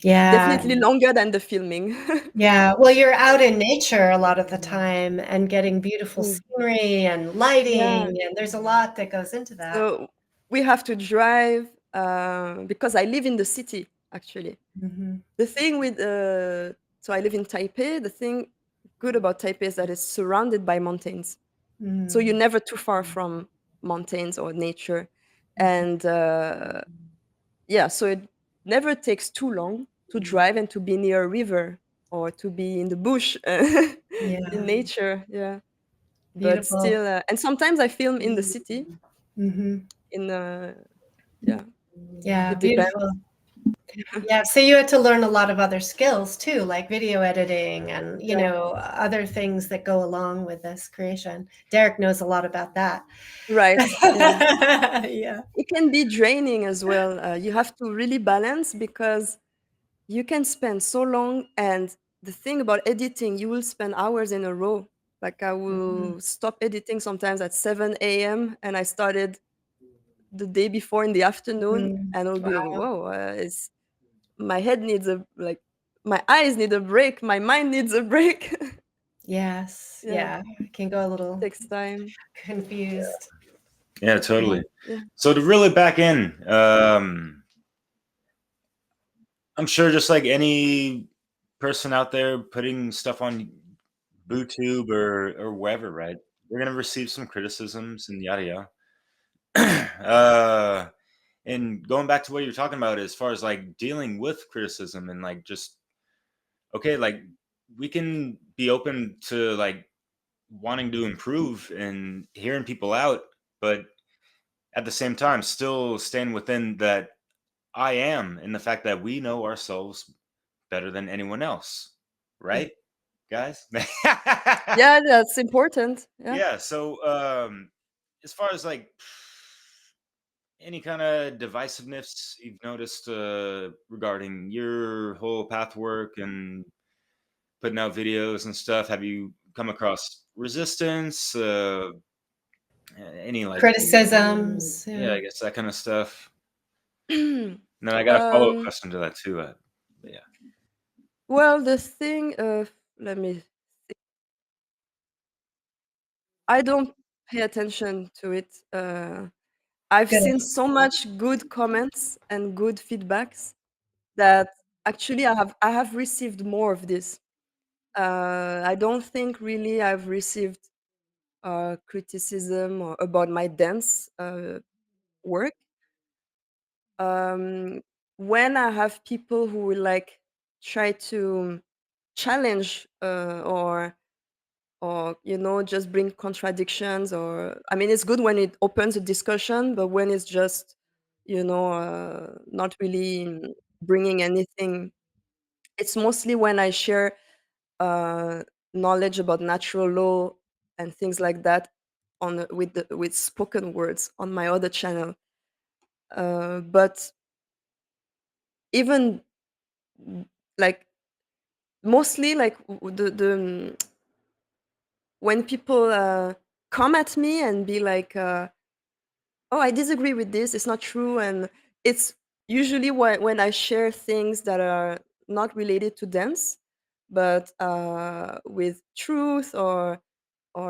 Yeah. definitely longer than the filming. Yeah. Well, you're out in nature a lot of the time and getting beautiful Mm, scenery and yeah. lighting, and there's a lot that goes into that. So we have to drive because I live in the city, actually. Mhm. The thing with so I live in Taipei. The thing good about Taipei is that it's surrounded by mountains, so you're Mm. never too far from mountains or nature, Mhm. and yeah, so it never takes too long to drive and to be near a river or to be in the bush in Yeah. nature. Yeah, but Beautiful. still, and sometimes I film in the city. Mhm. In yeah, Yeah, it depends. beautiful. Yeah, so you had to learn a lot of other skills too, like video editing and, Yeah, other things that go along with this creation. Derek knows a lot about that. right. Yeah, Yeah. it can be draining as well. You have to really balance because you can spend so long, and the thing about editing, you will spend hours in a row. Like I Mhm. will stop editing sometimes at 7 a.m. and I started the day before in the afternoon, Mm. and it'll be like, Wow. whoa, it's my head needs a like my eyes need a break, my mind needs a break. Yes. Yeah, Yeah. I can go a little takes time. confused. Yeah, Yeah, totally. yeah. So to really back in, I'm sure just like any person out there putting stuff on YouTube or wherever, right? They're gonna receive some criticisms and yada yada. And going back to what you're talking about as far as like dealing with criticism and like just okay, like we can be open to like wanting to improve and hearing people out, but at the same time still stand within that I am and the fact that we know ourselves better than anyone else, Mm. right, guys? Yeah, that's important. Yeah. Yeah. So, as far as like any kind of divisiveness you've noticed regarding your whole path work and putting out videos and stuff, have you come across resistance? Any like, Criticisms. yeah, Yeah. I guess that kind of stuff. And then I got a follow up question to that too. But yeah. Well, the thing of let me I don't pay attention to it. I've Good. seen so much good comments and good feedbacks that actually I have received more of this. I don't think really I've received criticism or about my dance work. Um, when I have people who will like try to challenge or just bring contradictions, or I mean it's good when it opens a discussion, but when it's just not really bringing anything. It's mostly when I share uh, knowledge about natural law and things like that with spoken words on my other channel. But even like mostly like when people come at me and be like, "Oh, I disagree with this. It's not true," and it's usually when I share things that are not related to dance, but with truth or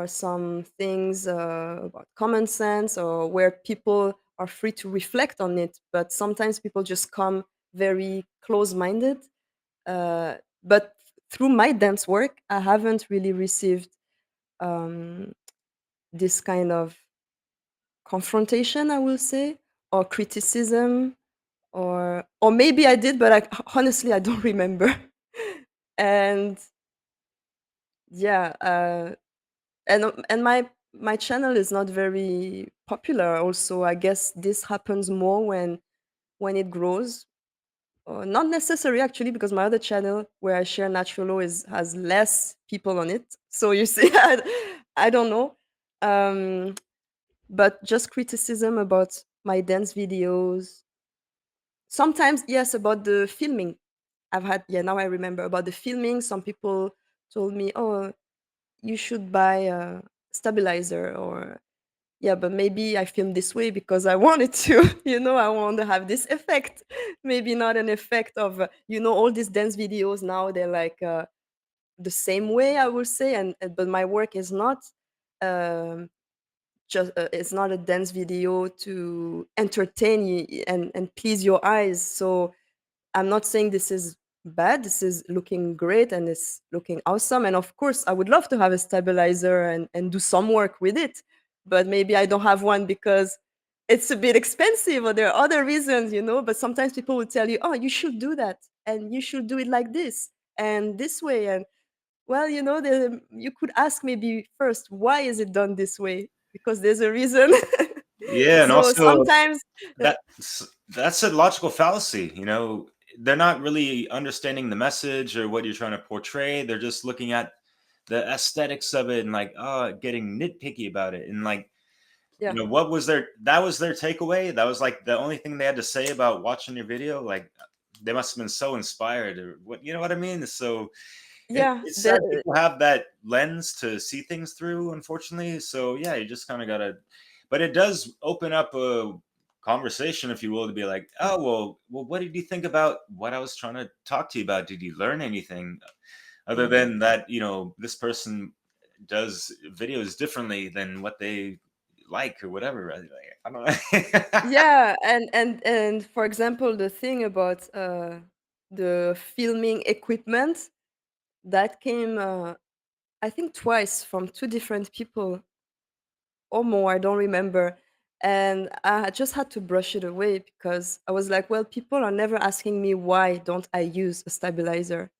some things about common sense, or where people are free to reflect on it. But sometimes people just come very close-minded. But through my dance work, I haven't really received um, this kind of confrontation, I will say, or criticism, or maybe I did, but honestly I don't remember. And yeah, and my channel is not very popular. Also, I guess this happens more when it grows. Not necessary actually, because my other channel where I share natural law is has less people on it. So you see, I don't know. Um, but just criticism about my dance videos. Sometimes, yes, about the filming. I've had, yeah, now I remember about the filming. Some people told me, "Oh, you should buy a stabilizer," or yeah, but maybe I film this way because I wanted to, I want to have this effect. Maybe not an effect of, all these dance videos now, they're like the same way, I would say, but my work is not. Um, just it's not a dance video to entertain you and please your eyes. So I'm not saying this is bad. This is looking great and it's looking awesome. And of course, I would love to have a stabilizer and do some work with it. But maybe I don't have one because it's a bit expensive, or there are other reasons. But sometimes people will tell you, "Oh, you should do that and you should do it like this and this way." And well, you could ask maybe first, why is it done this way? Because there's a reason. Yeah, and So also sometimes, that's a logical fallacy. They're not really understanding the message or what you're trying to portray. They're just looking at the aesthetics of it and like, oh, getting nitpicky about it. And like, yeah, what was that was their takeaway? That was like the only thing they had to say about watching your video. Like, they must have been so inspired, or what, you know what I mean? So yeah, it's sad people have that lens to see things through, unfortunately. So yeah, you just kind of gotta. But it does open up a conversation, if you will, to be like, oh well, what did you think about what I was trying to talk to you about? Did you learn anything other than that? This person does videos differently than what they like or whatever. Right? Like, I don't know. yeah, and for example, the thing about the filming equipment that came, I think twice from two different people or more, I don't remember. And I just had to brush it away because I was like, well, people are never asking me why don't I use a stabilizer,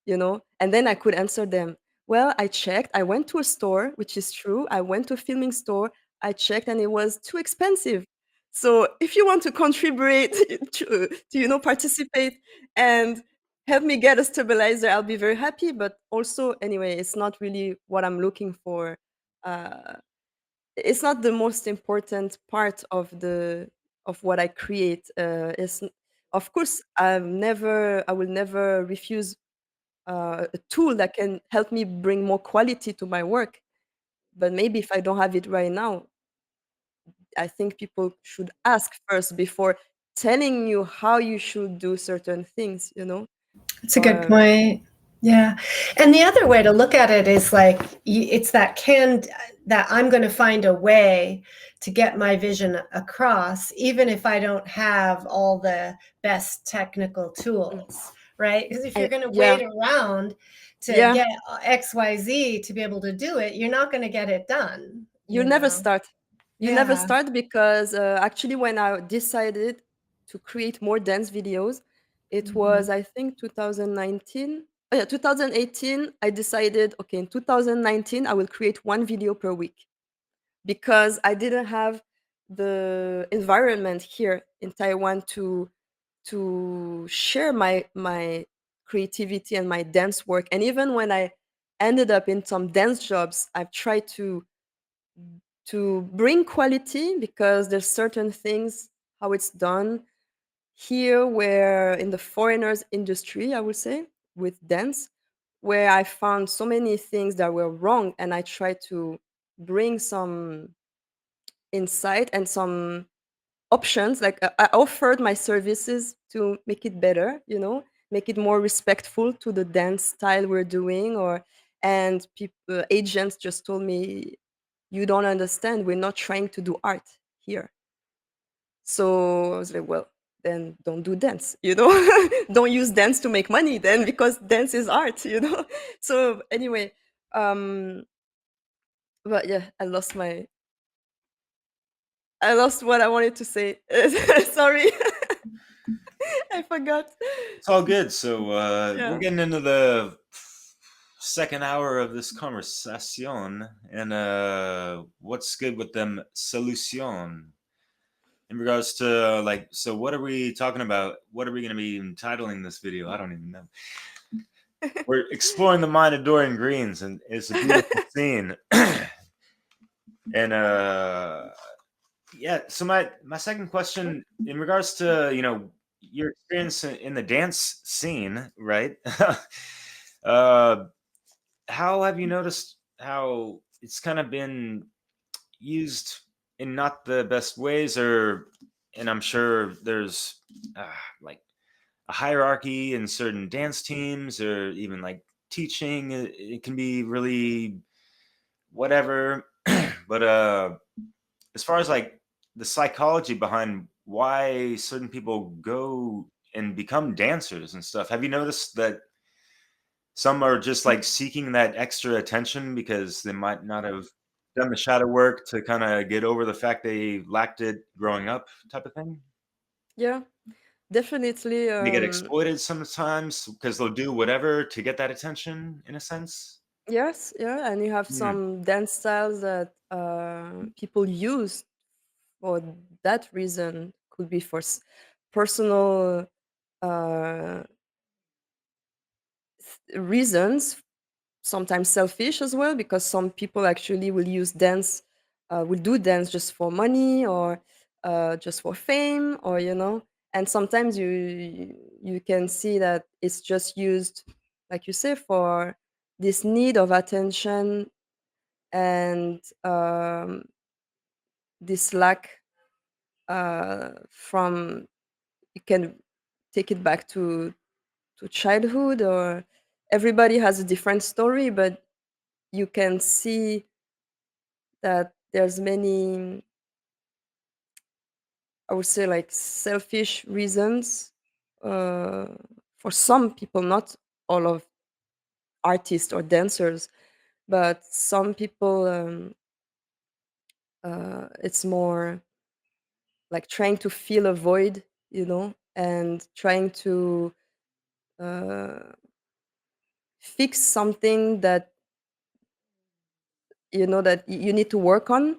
you know? And then I could answer them, well, I checked, I went to a store, which is true. I went to a filming store, I checked, and it was too expensive. So if you want to contribute to participate and help me get a stabilizer, I'll be very happy. But also, anyway, it's not really what I'm looking for. Uh, it's not the most important part of what I create. Of course, I will never refuse a tool that can help me bring more quality to my work. But maybe if I don't have it right now, I think people should ask first before telling you how you should do certain things. It's a good Um, point. Yeah. And the other way to look at it is like it's that I'm going to find a way to get my vision across, even if I don't have all the best technical mm, tools, right? Because if you're I, going to yeah, wait around to yeah. get XYZ to be able to do it, you're not going to get it done, You you never know? start. You never Yeah. start because actually, when I decided to create more dance videos, it Mhm. was, I think, 2019. Oh, yeah, 2018. I decided, okay, in 2019, I will create one video per week because I didn't have the environment here in Taiwan to share my creativity and my dance work. And even when I ended up in some dance jobs, I've tried to bring quality because there's certain things how it's done here where in the foreigners industry, I would say, with dance, where I found so many things that were wrong, and I tried to bring some insight and some options. Like I offered my services to make it better, make it more respectful to the dance style we're doing. Or and people agents just told me, you don't understand, we're not trying to do art here. So I was like, well, then don't do dance, don't use dance to make money then, because dance is art. So anyway, um but yeah, I lost what I wanted to say. Sorry. I forgot. It's all good. So we're Yeah. getting into the second hour of this conversation, and what's good with them solution in regards to like. So what are we talking about? What are we going to be entitling this video? I don't even know. We're exploring the mind of Dorian Greens, and it's a beautiful scene. And yeah, so my second question in regards to your experience in the dance scene, right? uh, how have you noticed how it's kind of been used in not the best ways, or and I'm sure there's uh, like a hierarchy in certain dance teams, or even like teaching. It can be really whatever, but as far as like the psychology behind why certain people go and become dancers and stuff, have you noticed that some are just like seeking that extra attention because they might not have done the shadow work to kind of get over the fact they lacked it growing up, type of thing? Yeah, definitely. They get exploited sometimes because they'll do whatever to get that attention, in a sense. Yes, yeah, and you have Hmm. some dance styles that people use for that reason. Could be for personal uh, reasons, sometimes selfish as well, because some people actually will do dance just for money, or just for fame, or and sometimes you can see that it's just used, like you say, for this need of attention, and this lack, from you can take it back to childhood. Or everybody has a different story, but you can see that there's many, I would say, like selfish reasons uh, for some people, not all of artists or dancers, but some people, it's more like trying to fill a void, and trying to uh, fix something that that you need to work on,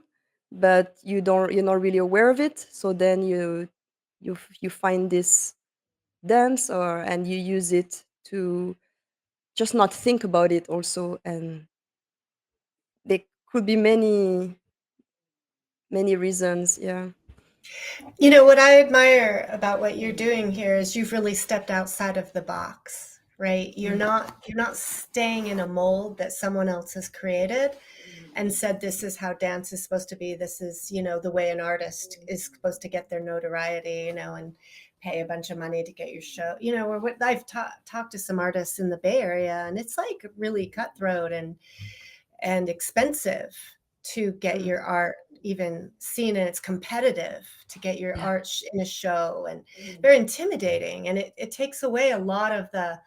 but you're not really aware of it. So then you find this dance, and you use it to just not think about it also. And there could be many reasons. Yeah. You know, what I admire about what you're doing here is you've really stepped outside of the box, right? Mm. You're not staying in a mold that someone else has created and said this is how dance is supposed to be. This is, the way an artist is supposed to get their notoriety, and pay a bunch of money to get your show. Or what I've talked to some artists in the Bay Area, and it's like really cutthroat and expensive to get Mm. your art even seen, and it's competitive to get your Yeah. art in a show, and very intimidating, and it takes away a lot of the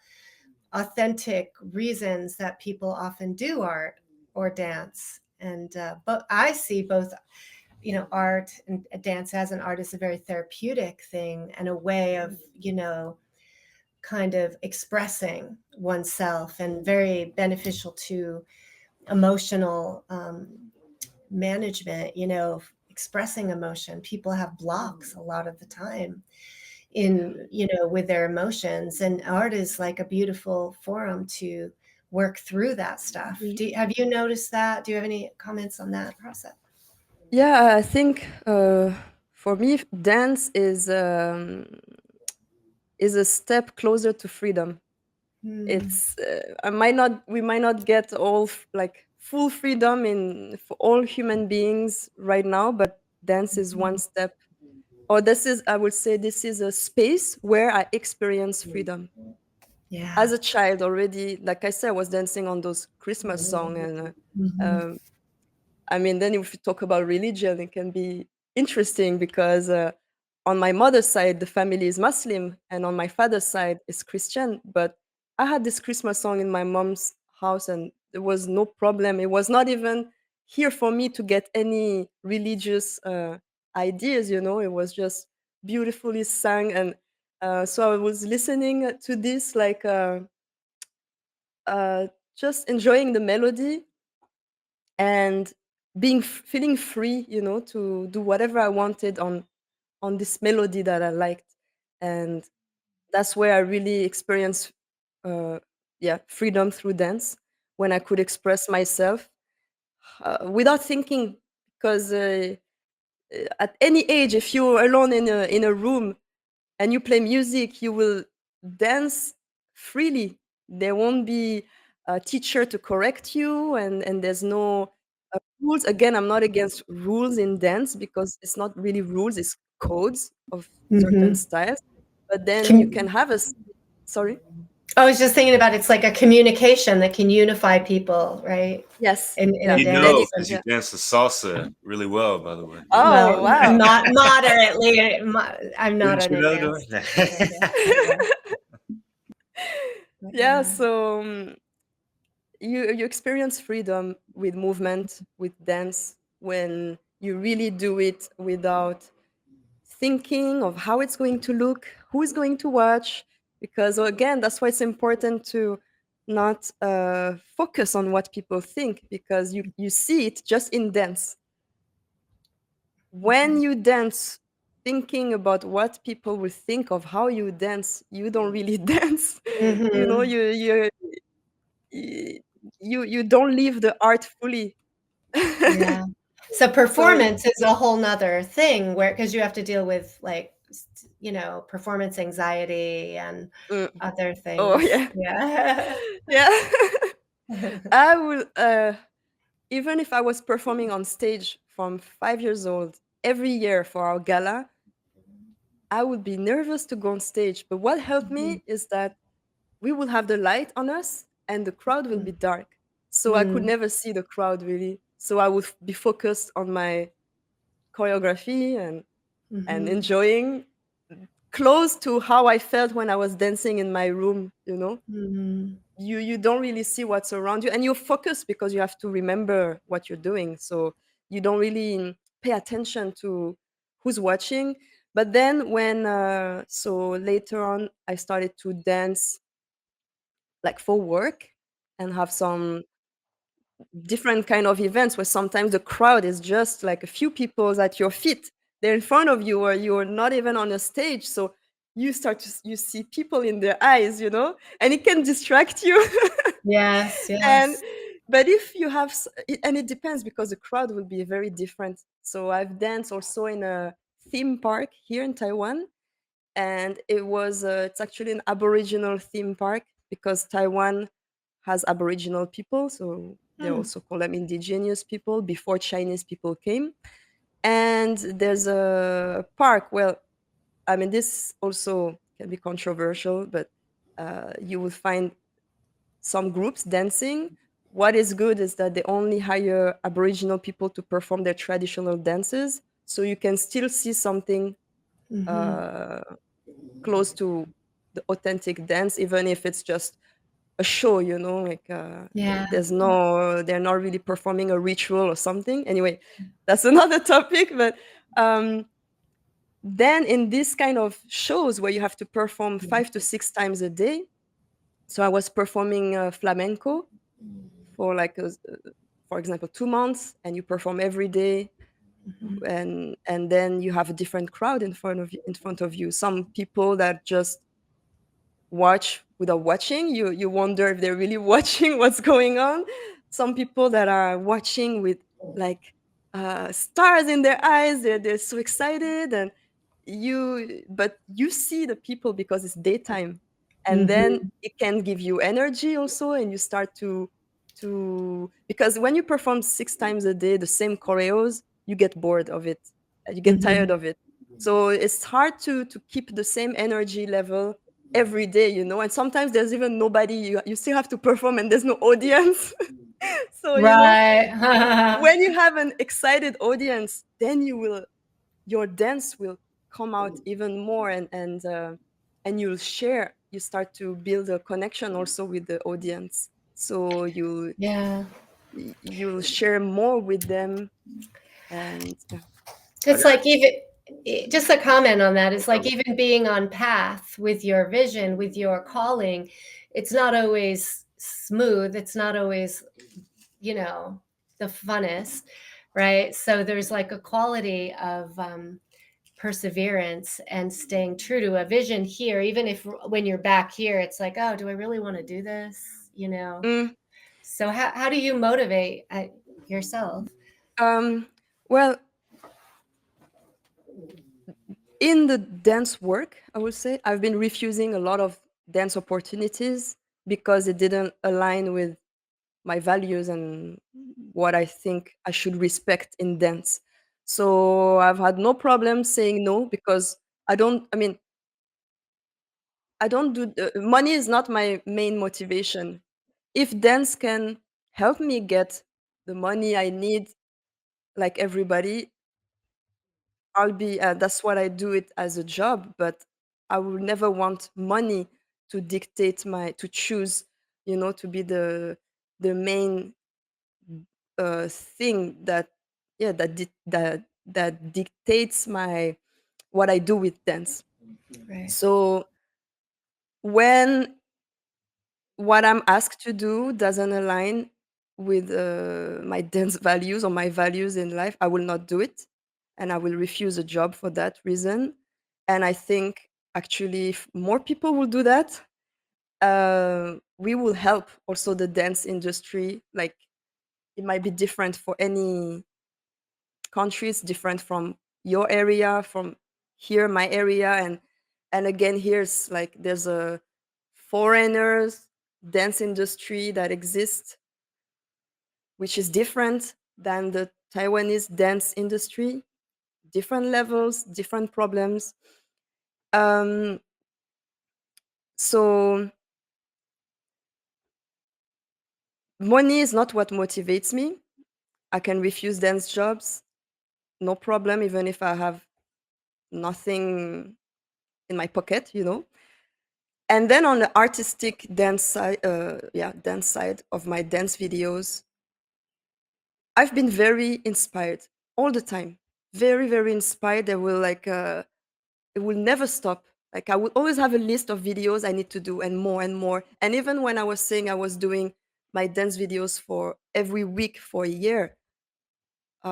authentic reasons that people often do art or dance. And but I see both, art and dance as an art is a very therapeutic thing and a way of, kind of expressing oneself, and very beneficial to emotional management, expressing emotion. People have blocks a lot of the time in, with their emotions, and art is like a beautiful forum to work through that stuff. Mhm. Have you noticed that? Do you have any comments on that process? Yeah, I think for me, dance is a step closer to freedom. Mm, It's we might not get like full freedom in for all human beings right now, but dance is one step. Or this is, I would say, this is a space where I experience freedom. yeah. As a child already, like I said, I was dancing on those Christmas songs, and Mhm. um, I mean, then if you talk about religion, it can be interesting because on my mother's side, the family is Muslim, and on my father's side is Christian. But I had this Christmas song in my mom's house, and there was no problem. It was not even here for me to get any religious ideas. It was just beautifully sung, and so I was listening to this, like uh, just enjoying the melody and feeling free, to do whatever I wanted on this melody that I liked. And that's where I really experienced uh yeah, freedom through dance, when I could express myself without thinking. Because at any age, if you're alone in a room and you play music, you will dance freely. There won't be a teacher to correct you, and there's no rules. Again, I'm not against rules in dance, because it's not really rules, it's codes of certain Mhm. styles. But then you can Com- have sorry. I was just thinking about, it's like a communication that can unify people, right? Yes. In a Yeah. You Then know, you dance. because you yeah. dance the salsa really well, by the way. Oh, Well, wow. moderately. I'm not Didn't an you know, advanced salsa Doriane? dancer, yeah. But Yeah, yeah. so you experience freedom with movement, with dance, when you really do it without thinking of how it's going to look, who is going to watch. Because again, that's why it's important to not focus on what people think, because you see it just in dance. When you dance thinking about what people will think of how you dance, you don't really dance. you know Mhm. you you you you don't live the art fully. Yeah. So So performance is a whole nother thing, where, because you have to deal with, like, performance anxiety and mm, other oh things. yeah. Yeah. Yeah. I will even if I was performing on stage from 5 years old every year for our gala, I would be nervous to go on stage. But what helped Mhm. me is that we will have the light on us and the crowd will be dark. So I could Mm. never see the crowd really. So I would be focused on my choreography and Mhm. enjoying close to how I felt when I was dancing in my room, you know? Mhm. You don't really see what's around you, and you're focused because you have to remember what you're doing, so you don't really pay attention to who's watching. But then when so later on I started to dance like for work and have some different kind of events where sometimes the crowd is just like a few people at your feet. They're in front of you or you're not even on a stage. So you start to you see people in their eyes, you know, and it can distract you. Yes, And yes. but if you have and it depends because the crowd will be very different. So I've danced also in a theme park here in Taiwan, and it's actually an aboriginal theme park because Taiwan has aboriginal people, so they Hmm. also call them indigenous people before Chinese people came. And there's a park. Well, I mean, this also can be controversial, but you will find some groups dancing. What is good is that they only hire aboriginal people to perform their traditional dances, so you can still see something Mhm. uh, close to the authentic dance, even if it's just a show, you know, like Yeah. they're not really performing a ritual or something. Anyway, that's another topic. But um, then in this kind of shows where you have to perform 5 to 6 times a day, so I was performing flamenco for like for example 2 months, and you perform every day, Mhm. and then you have a different crowd in front of you. Some people that just watch without watching. You wonder if they're really watching what's going on. Some people that are watching with like stars in their eyes. They're so excited, and but you see the people because it's daytime, and then Mhm. it can give you energy also, and you start to because when you perform 6 times a day the same choreos, you get bored of it, you get tired Mhm. of it. So it's hard to keep the same energy level every day, you know. And sometimes there's even nobody, you still have to perform and there's no audience. So Right. when you have an excited audience, then your dance will come out even more, and you start to build a connection also with the audience, so Yeah. you'll share more with them. And yeah. I It's got like even just a comment on that. It's like um, even being on path with your vision, with your calling, it's not always smooth. It's not always, you know, the funnest, right? So there's like a quality of perseverance and staying true to a vision here, even if when you're back here, it's like, oh, do I really want to do this? You know? Mm, So how do you motivate yourself? um, well, in the dance work, I would say I've been refusing a lot of dance opportunities because it didn't align with my values and what I think I should respect in dance. So I've had no problem saying no because I mean, I don't do money is not my main motivation. If dance can help me get the money I need, like everybody, I'll be that's what I do it as a job, but I will never want money to dictate my to choose, you know, to be the main thing that yeah that dictates my what I do with dance. Right. So when what I'm asked to do doesn't align with my dance values or my values in life, I will not do it, and I will refuse a job for that reason. And I think actually, if more people will do that, we will help also the dance industry. Like it might be different for any countries, different from your area, from here, my area, and again, here's like there's a foreigners dance industry that exists, which is different than the Taiwanese dance industry. Different levels, different problems. Um, so money is not what motivates me. I can refuse dance jobs, no problem, even if I have nothing in my pocket, And then on the artistic dance side, dance side of my dance videos, I've been very inspired all the time. Very, very inspired. It will never stop. Like I will always have a list of videos I need to do and more and more. And even when I was saying I was doing my dance videos for every week for a year,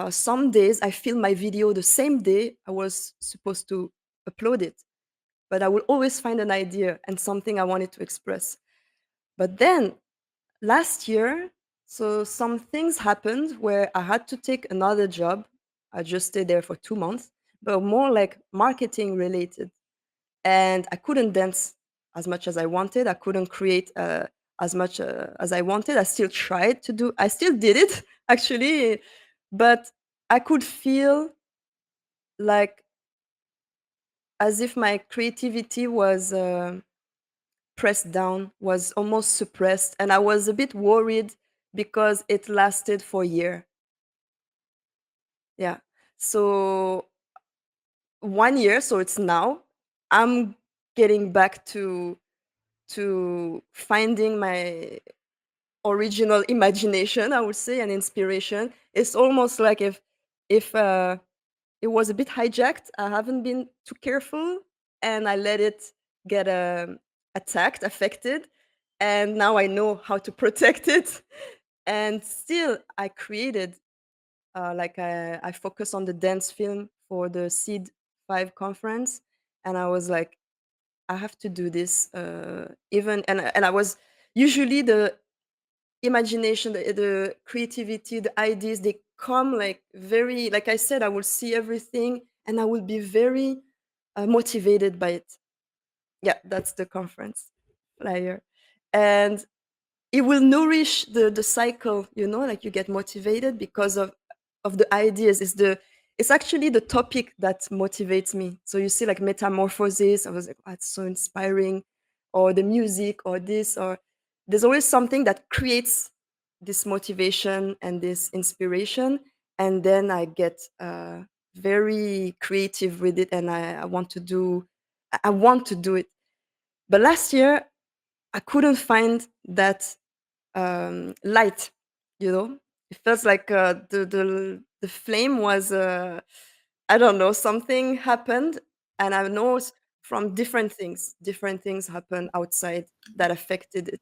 some days I film my video the same day I was supposed to upload it. But I will always find an idea and something I wanted to express. But then last year, so some things happened where I had to take another job. I just stayed there for 2 months, but more like marketing related. And I couldn't dance as much as I wanted. I couldn't create as much as I wanted. I still tried to do, I still did it actually, but I could feel like as if my creativity was pressed down, was almost suppressed. And I was a bit worried because it lasted for a year. Yeah. So 1 year, so it's now, I'm getting back to finding my original imagination, I would say, and inspiration. It's almost like if it was a bit hijacked. I haven't been too careful, and I let it get attacked, affected, and now I know how to protect it. And still, I created I focus on the dance film for the Seed 5 conference, and I was like, I have to do this. Even and I was usually the imagination, the creativity, the ideas, they come like very, like I said, I will see everything and I will be very motivated by it. Yeah, that's the conference flyer. And it will nourish the cycle, like you get motivated because of the ideas. It's actually the topic that motivates me. So you see like metamorphosis, I was like, oh, it's so inspiring, or the music, or this, or there's always something that creates this motivation and this inspiration, and then I get very creative with it, and I want to do, I want to do it. But last year I couldn't find that light. It felt like the flame was I don't know, something happened, and I know from different things happen outside that affected it.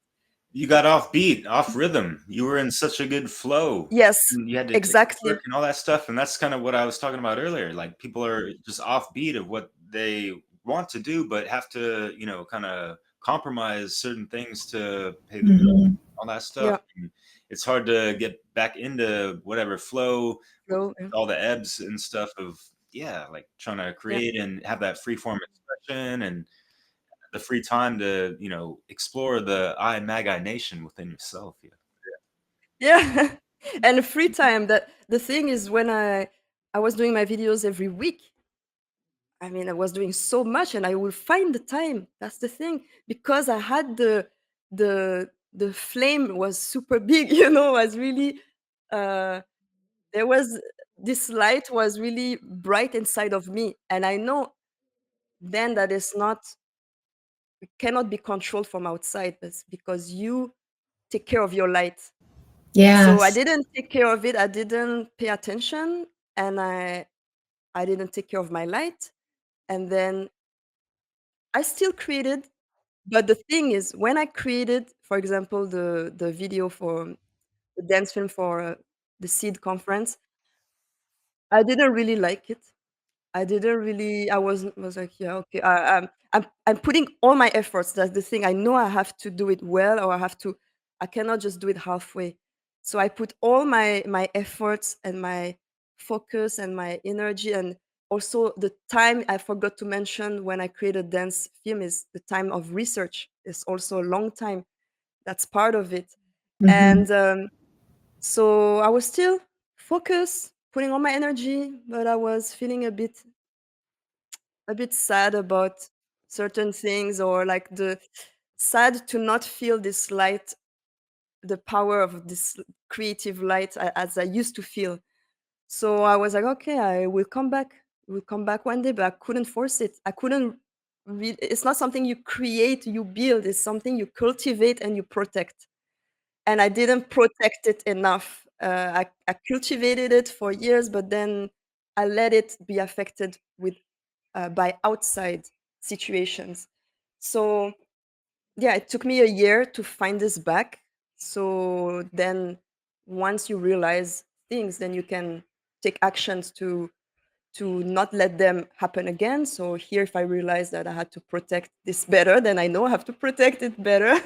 You got off beat, off rhythm. You were in such a good flow. Yes, And you had to take a break exactly. and all that stuff. And that's kind of what I was talking about earlier. Like people are just off beat of what they want to do, but have to, kind of compromise certain things to pay the bill, Mhm. all that stuff. Yeah. And it's hard to get back into whatever flow, So all the ebbs and stuff of, yeah, like trying to yeah. create and have that free form expression and the free time to, explore the I Magi nation within yourself. Yeah. Yeah. And the free time, that the thing is, when I was doing my videos every week, I mean, I was doing so much, and I will find the time. That's the thing, because I had the flame was super big, was really uh there was this light was really bright inside of me, and I know then that it's not, it cannot be controlled from outside, but it's because you take care of your light. So I Yes. didn't take care of it. I didn't pay attention, and I didn't take care of my light, and then I still created. But the thing is, when I created, for example, the video for the dance film for the Seed conference, I didn't really like it. I didn't really. I was like, yeah, okay. I'm putting all my efforts. That's the thing. I know I have to do it well, or I have to. I cannot just do it halfway. So I put all my efforts and my focus and my energy, and also the time. I forgot to mention when I created dance film is the time of research. It's also a long time. That's part of it. Mhm. And so I was still focused, putting all my energy, but I was feeling a bit sad about certain things, or like the sad to not feel this light, the power of this creative light as I used to feel. So I was like, okay, I will come back. Will come back one day, but I couldn't force it. I couldn't. it's not something you create, you build. It's something you cultivate and you protect. And I didn't protect it enough. I cultivated it for years, but then I let it be affected with by outside situations. So yeah, it took me a year to find this back. So then once you realize things, then you can take actions to not let them happen again. So here, if I realize that I had to protect this better, then I know I have to protect it better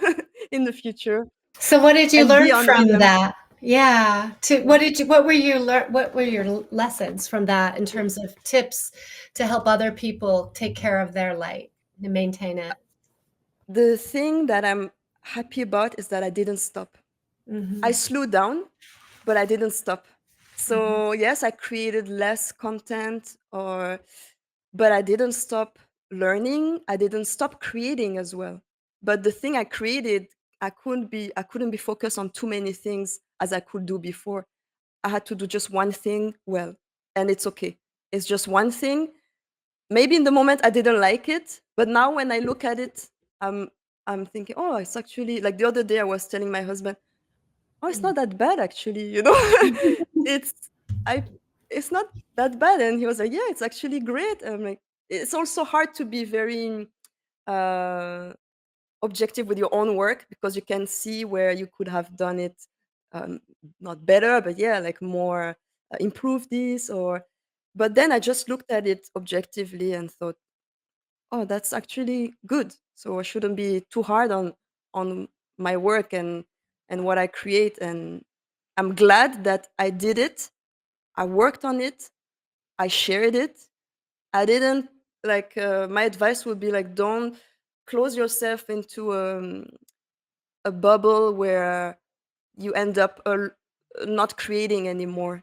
in the future So what did you and be learn on from rhythm. that? Yeah. To Yeah. what were your lessons from that in terms of tips to help other people take care of their light and maintain it? The thing that I'm happy about is that I didn't stop. I Mhm. slowed down, but I didn't stop. Mhm. So yes, I created less content, or but I didn't stop learning. I didn't stop creating as well. But the thing I created, I couldn't be focused on too many things as I could do before. I had to do just one thing well, and it's okay. It's just one thing. Maybe in the moment I didn't like it, but now when I look at it, I'm I'm thinking, oh, it's actually like the other day I was telling my husband, oh, it's not that bad actually, it's I it's not that bad. And he was like, yeah, it's actually great. I'm like, it's also hard to be very uh objective with your own work because you can see where you could have done it um, not better, but yeah, like more improve this or. But then I just looked at it objectively and thought, oh, that's actually good. So I shouldn't be too hard on my work and what I create. And I'm glad that I did it. I worked on it. I shared it. I didn't like. My advice would be like, don't close yourself into a bubble where you end up not creating anymore.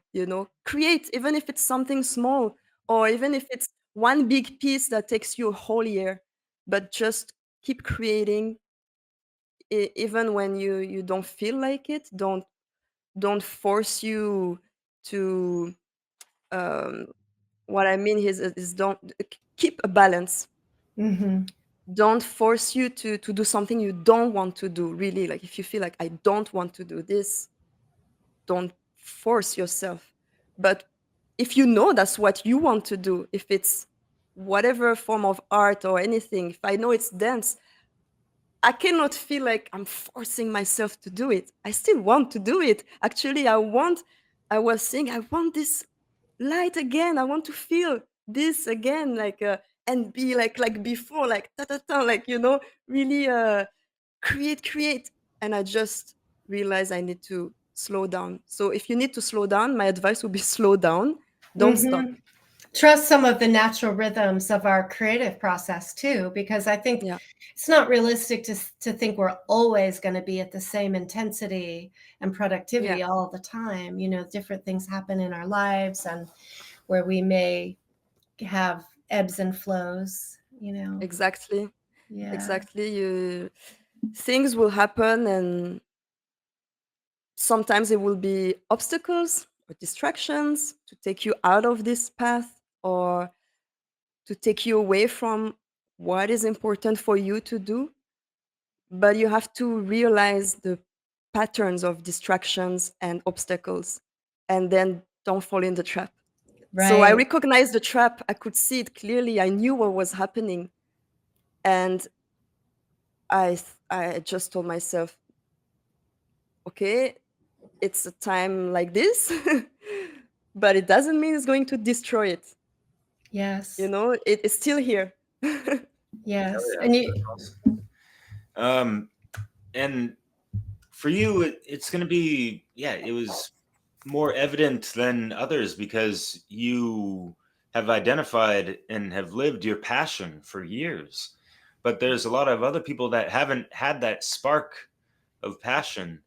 Create even if it's something small, or even if it's one big piece that takes you a whole year, but just keep creating, even when you don't feel like it. Don't force you to. um what I mean is don't keep a balance. Mhm. Don't force you to do something you don't want to do. Really, like if you feel like I don't want to do this, don't force yourself. But if you know that's what you want to do, if it's whatever form of art or anything, if I know it's dance, I cannot feel like I'm forcing myself to do it. I still want to do it. Actually, I was saying, I want this light again. I want to feel this again, like, and be like before, like, ta ta ta, like, really create. And I just realized I need to slow down. So if you need to slow down, my advice would be slow down, don't stop. Mhm. Trust some of the natural rhythms of our creative process too, because I think Yeah, it's not realistic to think we're always going to be at the same intensity and yeah, productivity all the time. Different things happen in our lives and where we may have ebbs and flows. exactly. Yeah. Exactly. You Things will happen, and sometimes it will be obstacles or distractions to take you out of this path, or to take you away from what is important for you to do. But you have to realize the patterns of distractions and obstacles, and then don't fall in the trap. So I Right. recognized the trap. I could see it clearly. I knew what was happening. And I just told myself, okay, it's a time like this, but it doesn't mean it's going to destroy it. Yes. It's still here. Oh Yes. yeah, And that's you awesome. And for you, it's going to be, yeah, it was more evident than others because you have identified and have lived your passion for years. But there's a lot of other people that haven't had that spark of passion.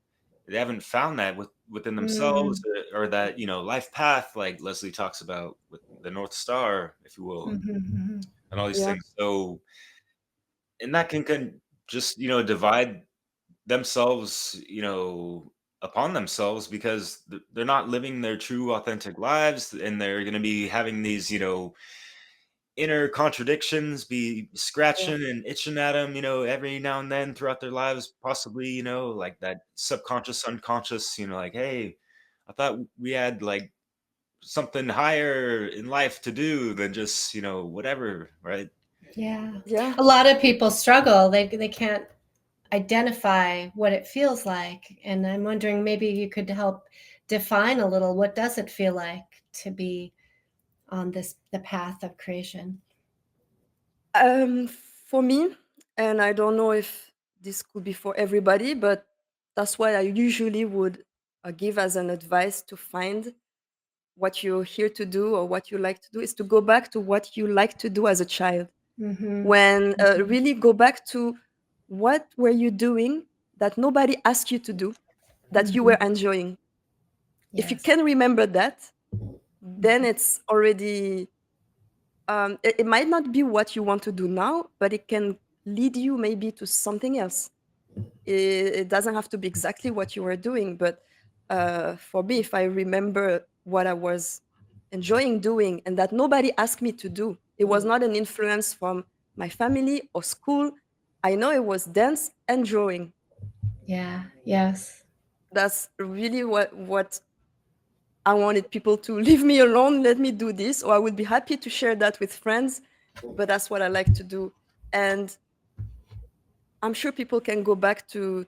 They haven't found that within themselves, mm, or that, life path, like Leslie talks about with the North Star, if you will, mhm, mhm. and all these Yeah, things. So, and that can just, divide themselves, upon themselves because they're not living their true authentic lives, and they're going to be having these, inner contradictions, be Yeah. scratching and itching at them, every now and then throughout their lives, possibly, like that subconscious, unconscious, like, hey, I thought we had like something higher in life to do than just, whatever, right? Yeah. Yeah. A lot of people struggle. They can't identify what it feels like. And I'm wondering maybe you could help define a little, what does it feel like to be on this the path of creation? For me, and I don't know if this could be for everybody, but that's what I usually would give as an advice to find what you're here to do or what you like to do is to go back to what you like to do as a child. Mm-hmm. When Mm-hmm. really go back to what were you doing that nobody asked you to do that you were Mm-hmm. enjoying. If you Yes. can remember that, then Mm-hmm. it's already it might not be what you want to do now, but it can lead you maybe to something else. It doesn't have to be exactly what you were doing, but for me, if I remember what I was enjoying doing and that nobody asked me to do, it was not an influence from my family or school. I know it was dance and drawing. Yeah. Yes. That's really what I wanted people to leave me alone, let me do this, or I would be happy to share that with friends. But that's what I like to do, and I'm sure people can go back to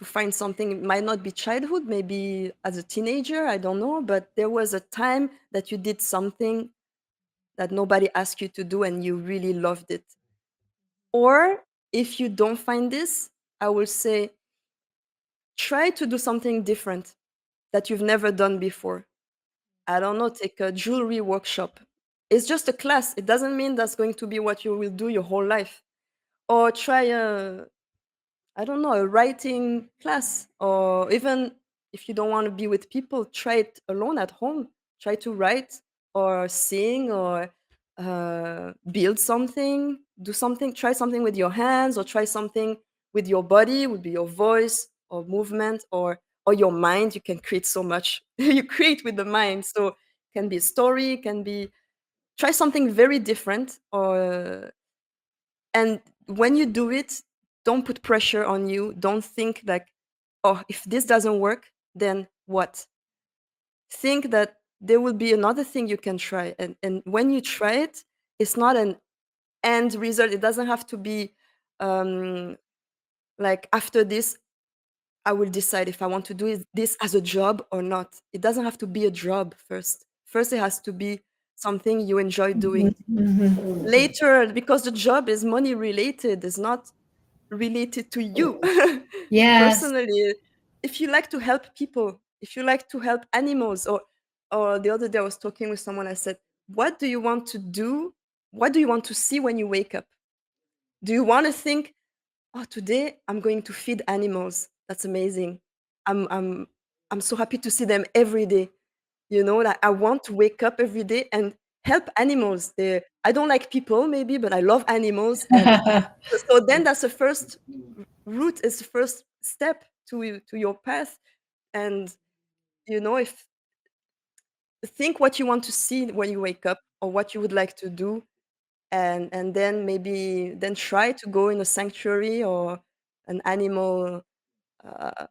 find something. It might not be childhood, maybe as a teenager, I don't know, but there was a time that you did something that nobody asked you to do and you really loved it. Or if you don't find this, I will say try to do something different that you've never done before. I don't know, take a jewelry workshop. It's just a class. It doesn't mean that's going to be what you will do your whole life. Or try a, I don't know, a writing class, or even if you don't want to be with people, try it alone at home. Try to write or sing or build something, do something, try something with your hands or try something with your body, would be your voice or movement or your mind. You can create so much. You create with the mind. So it can be a story, it can be try something very different or and when you do it, don't put pressure on you. Don't think like, oh, if this doesn't work, then what? Think that there will be another thing you can try. And when you try it, it's not an end result. It doesn't have to be um, like after this, I will decide if I want to do this as a job or not. It doesn't have to be a job first. First, it has to be something you enjoy doing. Mm-hmm. Later, because the job is money related, is not related to you. Yes. Personally, if you like to help people, if you like to help animals, or the other day I was talking with someone, I said, "What do you want to do? What do you want to see when you wake up? Do you want to think, oh, today I'm going to feed animals? That's amazing. I'm I'm I'm so happy to see them every day. You know, like I want to wake up every day and help animals. I don't like people maybe, but I love animals, and so then that's the first route is the first step to your path. And if think what you want to see when you wake up or what you would like to do, and then maybe then try to go in a sanctuary or an animal uh,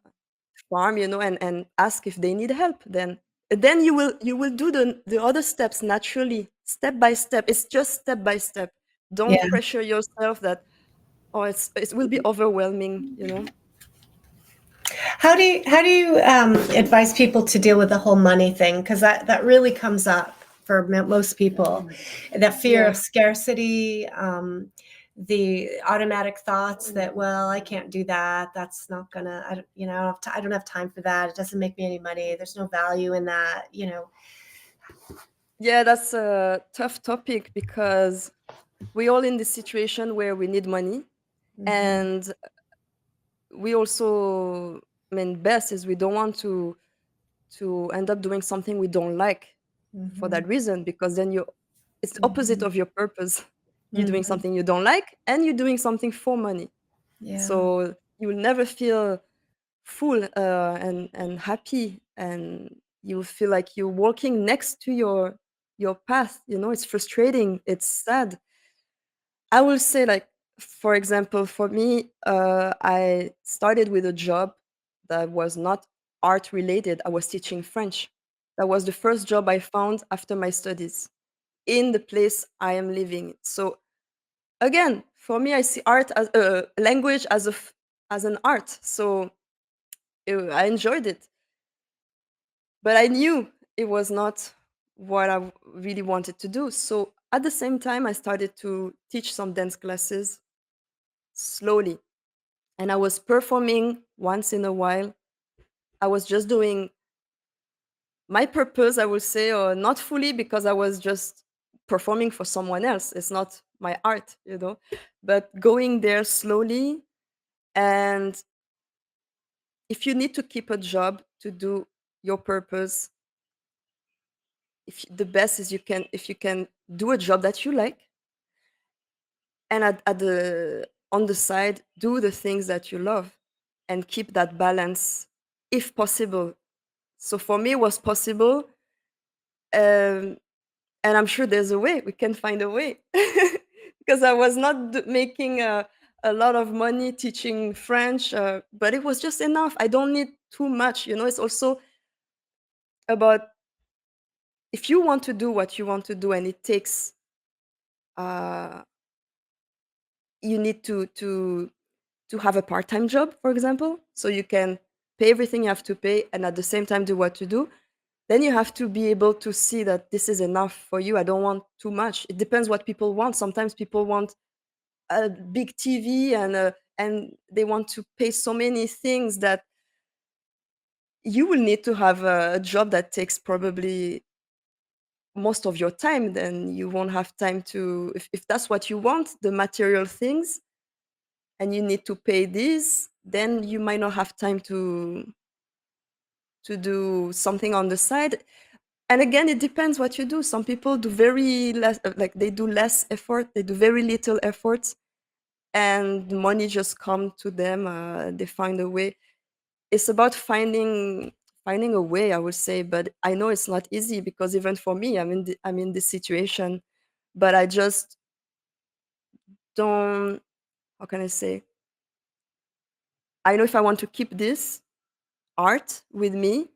farm, and ask if they need help. Then you will do the other steps naturally, step by step. It's just step by step. Don't Yeah. pressure yourself that, oh, it will be overwhelming. How do you advise people to deal with the whole money thing? Because that really comes up for most people, that fear Yeah. of scarcity, the automatic thoughts that, well, I can't do that. That's not gonna, I don't have time for that. It doesn't make me any money. There's no value in that. Yeah, that's a tough topic because we all in this situation where we need money, Hmm. and we also, I mean, best is we don't want to end up doing something we don't like for Hmm. that reason, because then it's the opposite Hmm. of your purpose. You're doing Hmm. something you don't like and you're doing something for money, Yeah. so you will never feel full and happy, and you will feel like you're working next to your your path, it's frustrating, it's sad. I will say, like, for example, for me, I started with a job that was not art related. I was teaching French. That was the first job I found after my studies in the place I am living. So again, for me, I see art as language as as an art. So I enjoyed it, but I knew it was not what I really wanted to do. So at the same time, I started to teach some dance classes slowly, and I was performing once in a while. I was just doing my purpose, I would say, or not fully, because I was just performing for someone else. It's not my art. But going there slowly. And if you need to keep a job to do your purpose, the best is, if you can do a job that you like, and at the on the side do the things that you love, and keep that balance if possible. So for me, it was possible, um, and I'm sure there's a way. We can find a way, because I was not making a lot of money teaching French, but it was just enough. I don't need too much. It's also about, if you want to do what you want to do, and it takes, uh, you need to have a part-time job, for example, so you can pay everything you have to pay, and at the same time do what to do. Then you have to be able to see that this is enough for you. I don't want too much. It depends what people want. Sometimes people want a big TV, and they want to pay so many things that you will need to have a job that takes probably most of your time. Then you won't have time to, if that's what you want, the material things, and you need to pay these, then you might not have time to do something on the side. And again, it depends what you do. Some people do very less, like they do less effort, they do very little effort, and money just come to them. They find a way. It's about finding a way, I would say. But I know it's not easy, because even for me, I'm in this situation. But I just don't, how can I say, I know if I want to keep this art with me,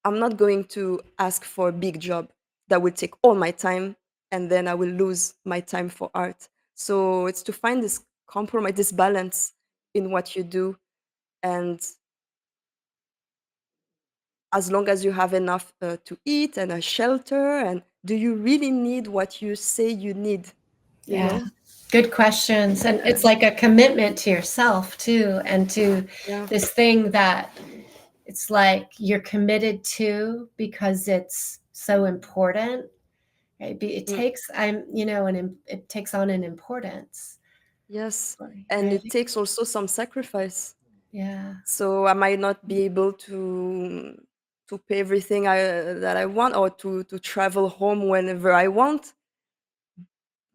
I'm not going to ask for a big job that will take all my time, and then I will lose my time for art. So it's to find this compromise, this balance in what you do. And as long as you have enough to eat and a shelter, and do you really need what you say you need? You Yeah. know? Good questions. And Yeah. it's like a commitment to yourself too, and to Yeah. this thing that it's like you're committed to because it's so important, right? It Mm. takes, it takes on an importance. Yes. And And I it think, takes also some sacrifice. yeah, So I might not be able to pay everything that I want, or to travel home whenever I want,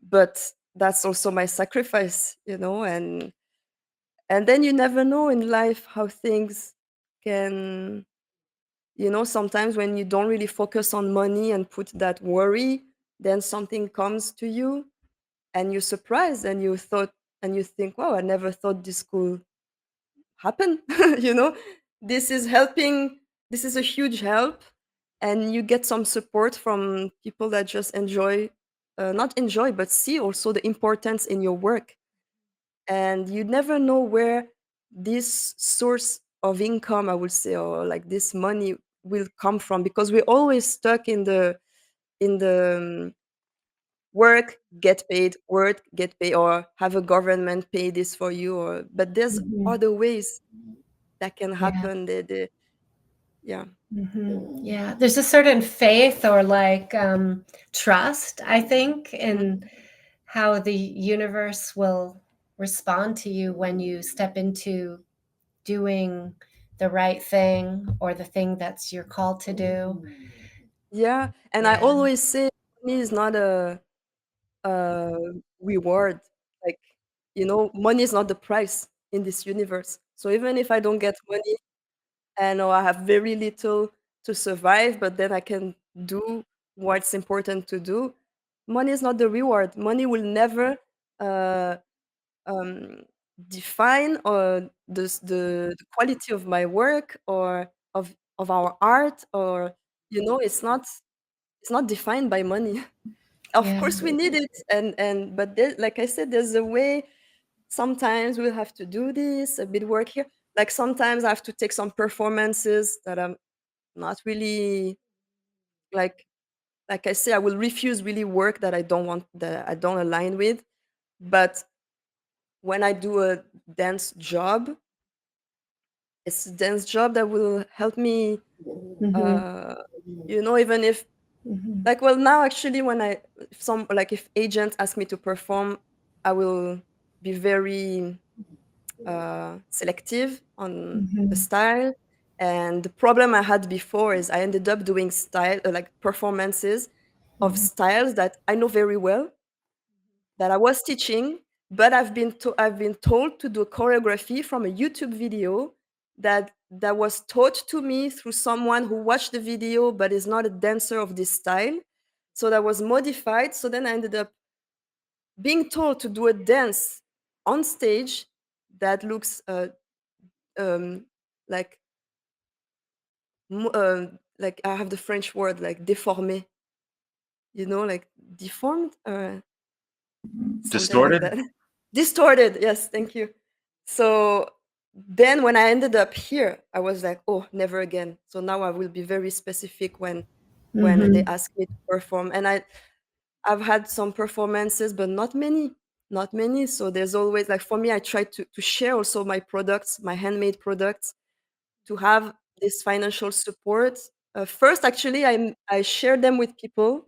but that's also my sacrifice. And then you never know in life how things can, sometimes when you don't really focus on money and put that worry, then something comes to you, and you're surprised, and you think, wow, I never thought this could happen. you know this is helping, this is a huge help, and you get some support from people that just enjoy, not enjoy, but see also the importance in your work. And you never know where this source of income, I would say, or like this money will come from, because we're always stuck in the work get paid, or have a government pay this for you, or but there's mhm, other ways that can yeah. happen. Yeah. Yeah, there's a certain faith or like trust, I think, Mhm. in how the universe will respond to you when you step into doing the right thing or the thing that's your call to do. Yeah, and I Yeah. always say money is not a reward. Like, money is not the price in this universe. So even if I don't get money, and or I have very little to survive, but then I can do what's important to do, money is not the reward. Money will never uh, um, define or the quality of my work or of our art, or it's not defined by money. Of Yeah. course we need it, and but there, like I said, there's a way. Sometimes we'll have to do this a bit work here. Like sometimes I have to take some performances that I'm not really like I say, I will refuse really work that I don't want, that I don't align with. But when I do a dance job, it's a dance job that will help me, Mm-hmm. uh, even if, Mm-hmm. like, well, now actually, when if if agents ask me to perform, I will be very selective on the Mm-hmm. style. And the problem I had before is I ended up doing style, like performances of styles that I know very well, that I was teaching, but I've been told to do choreography from a YouTube video that was taught to me through someone who watched the video but is not a dancer of this style. So that was modified. So then I ended up being told to do a dance on stage that looks um, like like I have the French word like déformé, like deformed or something like Distorted? that. Distorted, yes, thank you. So then when I ended up here, I was like, oh, never again. So now I will be very specific when they Mm-hmm. ask me to perform. And I've had some performances, but not many. Not many. So there's always, like, for me, I try to share also my products, my handmade products, to have this financial support. First, actually, I share them with people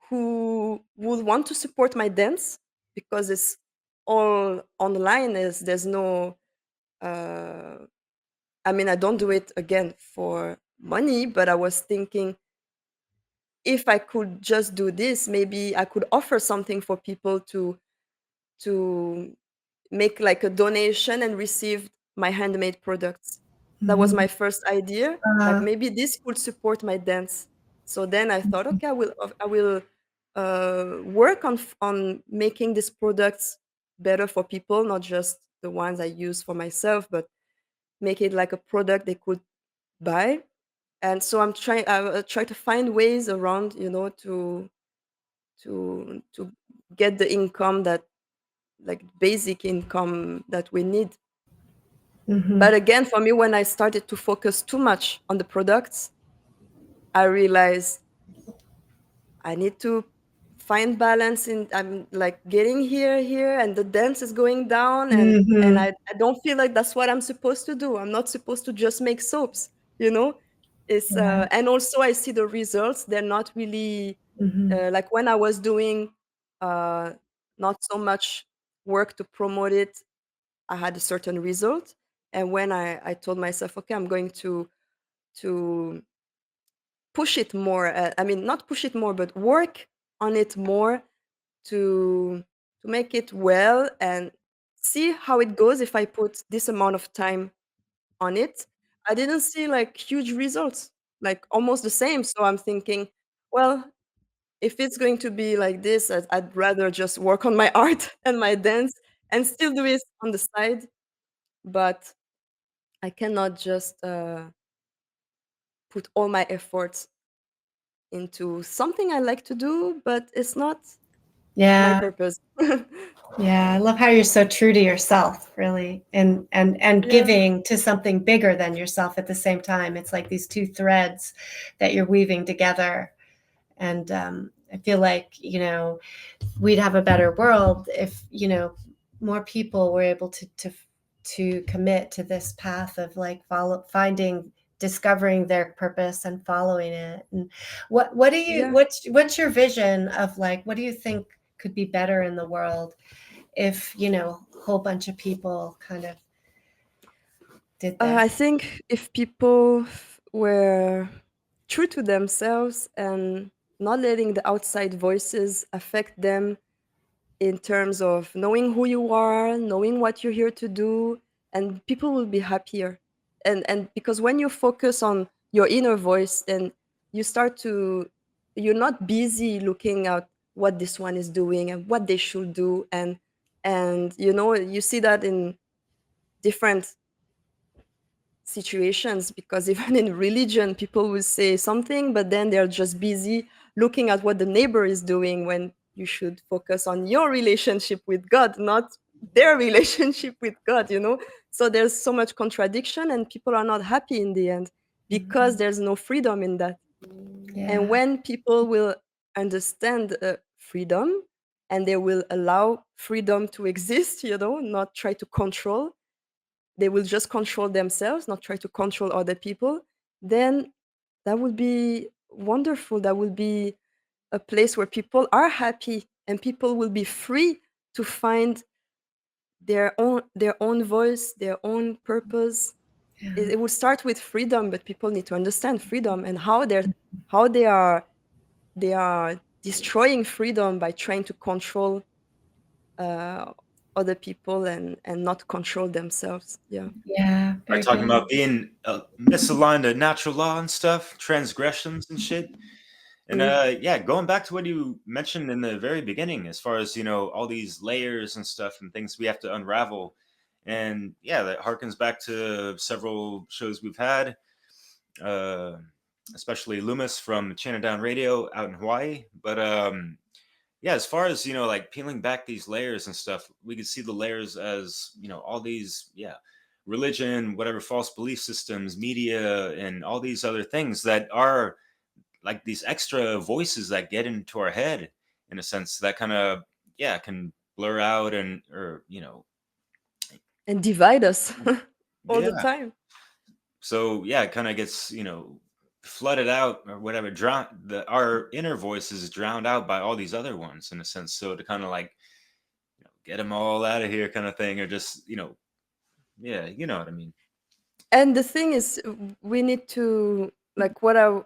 who would want to support my dance, because it's all online. Is There's no uh, I mean, I don't do it again for money, but I was thinking, if I could just do this, maybe I could offer something for people to make like a donation and receive my handmade products. That was Mm-hmm. my first idea. Like, maybe this could support my dance. So then I thought, okay, I will work on making these products better for people, not just the ones I use for myself, but make it like a product they could buy. And so I try to find ways around, to get the income, that like basic income that we need. Mm-hmm. But again, for me, when I started to focus too much on the products, I realized I need to find balance. In I'm like getting here, and the dance is going down, and Mm-hmm. I don't feel like that's what I'm supposed to do. I'm not supposed to just make soaps, you know? It's Yeah. and also I see the results. They're not really Mm-hmm. like when I was doing uh not so much work to promote it, I had a certain result. And when I told myself, okay, I'm going to push it more. I mean, not push it more, but work on it more to to make it well and see how it goes if I put this amount of time on it. I didn't see like huge results, like almost the same. So I'm thinking, well, if it's going to be like this, I'd rather just work on my art and my dance and still do it on the side. But I cannot just put all my efforts into something I like to do, but it's not my Yeah. purpose. Yeah. I love how you're so true to yourself, really, and Yeah, giving to something bigger than yourself at the same time. It's like these two threads that you're weaving together. And I feel like, we'd have a better world if, more people were able to commit to this path of like discovering their purpose and following it. And what do you yeah. what's your vision of like, what do you think could be better in the world if, a whole bunch of people kind of did I this? think if people were true to themselves and not letting the outside voices affect them, in terms of knowing who you are, knowing what you're here to do, and people will be happier. And because when you focus on your inner voice, then you start you're not busy looking at what this one is doing and what they should do, and you see that in different situations, because even in religion people will say something, but then they're just busy looking at what the neighbor is doing, when you should focus on your relationship with God, not their relationship with God. So there's so much contradiction, and people are not happy in the end because Mhm. there's no freedom in that. And Yeah. when people will understand freedom, and they will allow freedom to exist, not try to control, they will just control themselves, not try to control other people, then that would be wonderful. That will be a place where people are happy and people will be free to find their own voice, their own purpose. Yeah. It will start with freedom, but people need to understand freedom and how they are destroying freedom by trying to control uh, other people and not control themselves. Yeah. Yeah. Are you Very talking about good. being misaligned to natural law and stuff, transgressions and shit? And Mm. yeah, going back to what you mentioned in the very beginning, as far as all these layers and stuff and things we have to unravel, and yeah, that harkens back to several shows we've had, uh, especially Loomis from Chinatown Radio out in Hawaii. But yeah, as far as like peeling back these layers and stuff, we could see the layers as all these religion, whatever false belief systems, media, and all these other things that are like these extra voices that get into our head in a sense that kind of can blur out and or And divide us all the yeah, time. so yeah, it kind of gets flooded out or whatever, drown our inner voice is drowned out by all these other ones in a sense, so to kind of like get them all out of here kind of thing, or just yeah, you know what I mean. And the thing is, we need to, like, what I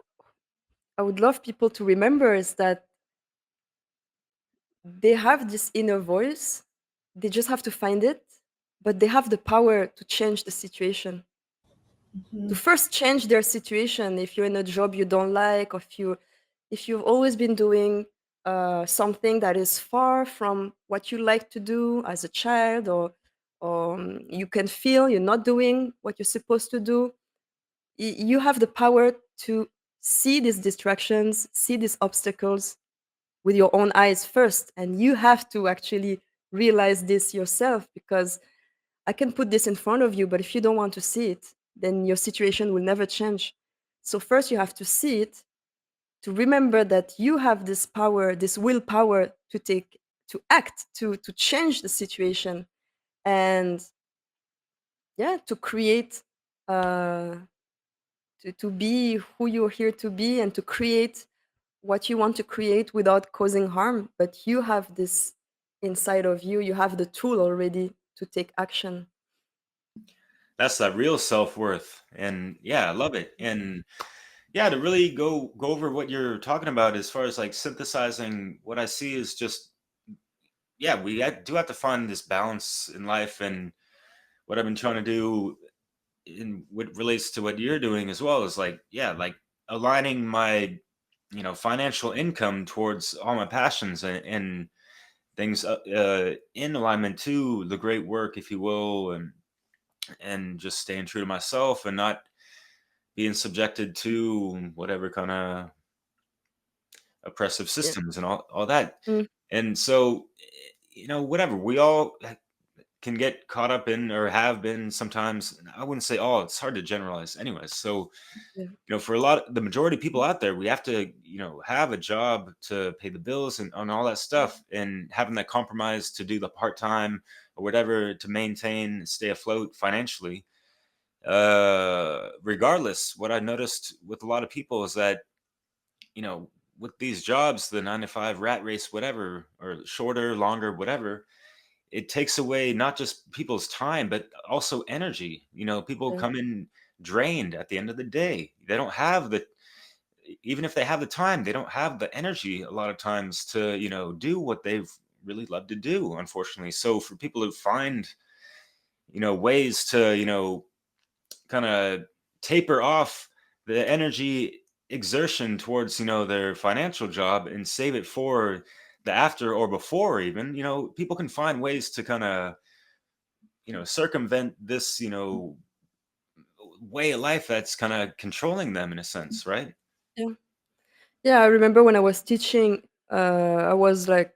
would love people to remember is that they have this inner voice. They just have to find it, but they have the power to change the situation. To Mhm. first change their situation. If you're in a job you don't like, or if you've always been doing something that is far from what you like to do as a child, or you can feel you're not doing what you're supposed to do, you have the power to see these distractions, see these obstacles with your own eyes first. And you have to actually realize this yourself, because I can put this in front of you, but if you don't want to see it, then your situation will never change. So, first, you have to see it, to remember that you have this power, this willpower to act, to change the situation, and yeah, to create. To be who you're here to be, and to create what you want to create without causing harm. But you have this inside of you, you have the tool already to take action. That's that real self-worth, and yeah, I love it. And yeah, to really go over what you're talking about as far as like synthesizing, what I see is just yeah, do have to find this balance in life. And what I've been trying to do in what relates to what you're doing as well is like yeah, like aligning my financial income towards all my passions, and things in alignment to the great work, if you will, and just staying true to myself and not being subjected to whatever kind of oppressive Yeah. systems and all that. Mm, And so, whatever we all can get caught up in or have been sometimes. I wouldn't say all. It's hard to generalize, anyways. So, yeah. for the majority of people out there, we have to, have a job to pay the bills and all that stuff, and having that compromise to do the part time or whatever to maintain, stay afloat financially. Regardless, what I noticed with a lot of people is that with these jobs, the 9 to 5 rat race, whatever, or shorter, longer, whatever, it takes away not just people's time, but also energy. People Yeah. come in drained at the end of the day. They don't have even if they have the time, they don't have the energy a lot of times to, do what they've really loved to do, unfortunately. So for people to find, ways to, kind of taper off the energy exertion towards, their financial job and save it for the after or before even, people can find ways to kind of, circumvent this, way of life that's kind of controlling them in a sense, right? Yeah. Yeah, I remember when I was teaching, I was like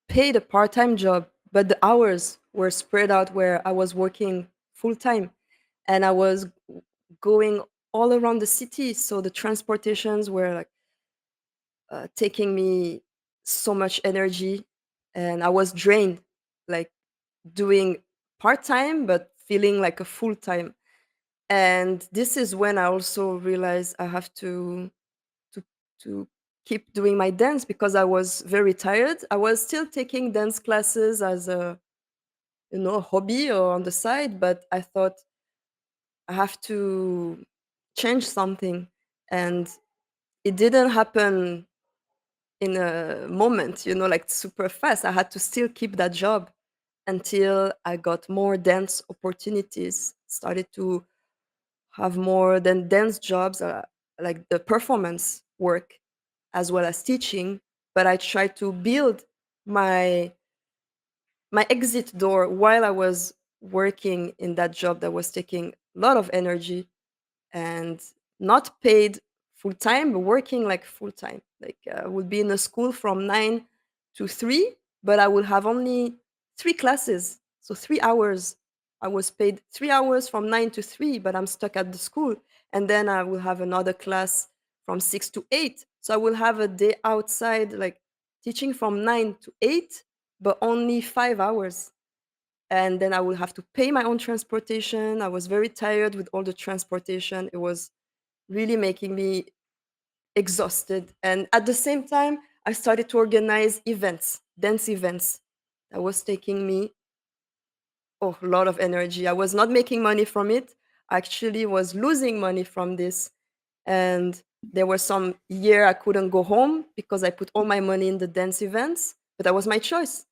paid a part-time job, but the hours were spread out where I was working full time and I was going all around the city. So the transportations were like taking me so much energy and I was drained, like doing part-time, but feeling like a full-time. And this is when I also realized I have to to keep doing my dance because I was very tired. I was still taking dance classes as a hobby or on the side, but I thought I have to change something, and it didn't happen in a moment, like super fast. I had to still keep that job until I got more dance opportunities, started to have more than dance jobs, like the performance work as well as teaching. But I tried to build my my exit door while I was working in that job that was taking a lot of energy and not paid full time, but working like full time. Like I would be in a school from 9 to 3, but I would have only 3 classes, so 3 hours. I was paid 3 hours from 9 to 3, but I'm stuck at the school, and then I will have another class from 6 to 8. So I will have a day outside, like teaching from 9 to 8, but only 5 hours, and then I would have to pay my own transportation. I was very tired with all the transportation. It was really making me exhausted. And at the same time, I started to organize events, dance events. That was taking me a lot of energy. I was not making money from it. I actually was losing money from this. And there were some year I couldn't go home because I put all my money in the dance events, but that was my choice.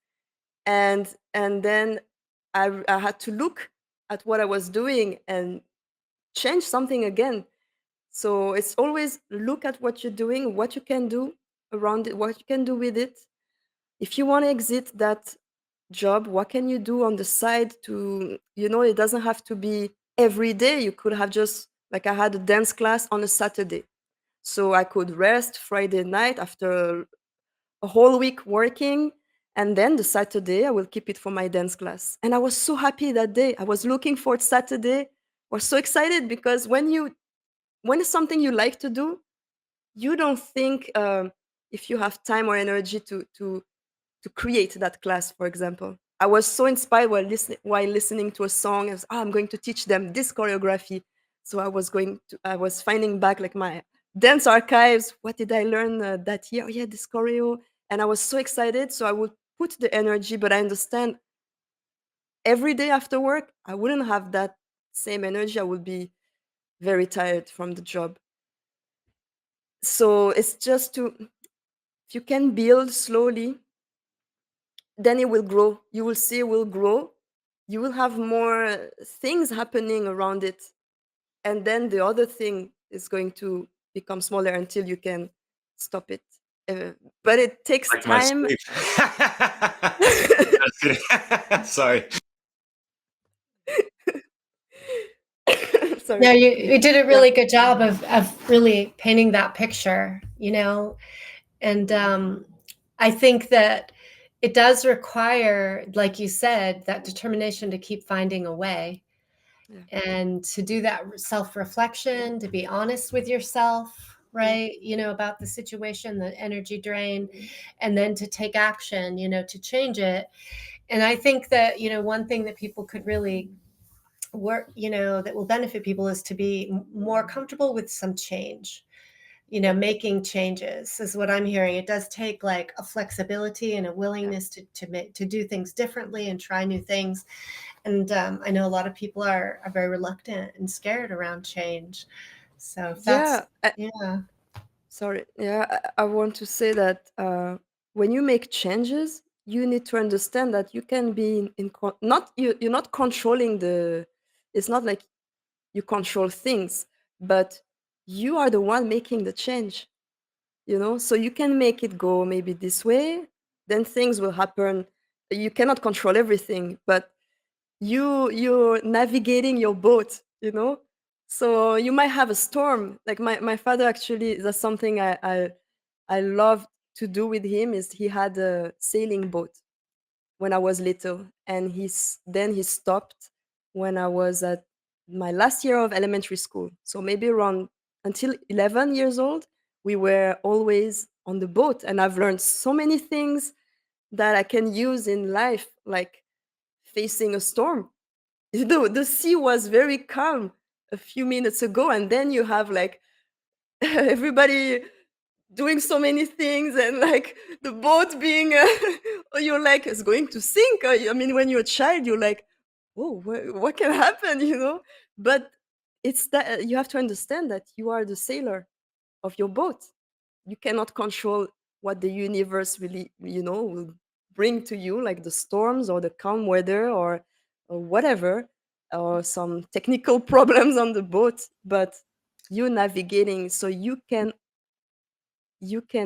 And then I had to look at what I was doing and change something again. So it's always look at what you're doing, what you can do around it, what you can do with it. If you want to exit that job, what can you do on the side to, it doesn't have to be every day. You could have just, like, I had a dance class on a Saturday. So I could rest Friday night after a whole week working, and then the Saturday I will keep it for my dance class. And I was so happy that day. I was looking for Saturday. I was so excited because when it's something you like to do, you don't think if you have time or energy to create that class, for example. I was so inspired while listening to a song. I was, I'm going to teach them this choreography. So I was finding back like my dance archives. What did I learn that year? Oh, yeah, this choreo. And I was so excited. So I would put the energy, but I understand every day after work, I wouldn't have that same energy. I would be very tired from the job. So it's just to, if you can build slowly, then it will grow. You will see it will grow. You will have more things happening around it. And then the other thing is going to become smaller until you can stop it. Uh, but it takes Like my time. sleep. Just kidding. Sorry. No, Sorry. you did a Yeah. really good job of really painting that picture, and I think that it does require, like you said, that determination to keep finding a way Yeah. and to do that self-reflection, to be honest with yourself, Yeah. right? About the situation, the energy drain, and then to take action, to change it. And I think that, one thing that people could really work, that will benefit people is to be more comfortable with some change. Making changes is what I'm hearing. It does take like a flexibility and a Yeah. willingness to do things differently and try new things. And I know a lot of people are very reluctant and scared around change. So if that's, Yeah. yeah, Sorry. Yeah. I want to say that when you make changes, you need to understand that you can be not you're not controlling the. It's not like you control things, but you are the one making the change, so you can make it go maybe this way, then things will happen. You cannot control everything, but you're navigating your boat, so you might have a storm. Like my father, actually, that's something I love to do with him. Is he had a sailing boat when I was little, and then he stopped when I was at my last year of elementary school. So maybe around until 11 years old, we were always on the boat, and I've learned so many things that I can use in life, like facing a storm. The sea was very calm a few minutes ago, and then you have like everybody doing so many things, and like the boat being you're like it's going to sink. I mean, when you're a child, you're like, oh, what can happen, but it's that you have to understand that you are the sailor of your boat. You cannot control what the universe really, will bring to you, like the storms or the calm weather, or whatever, or some technical problems on the boat, but you navigating, so you can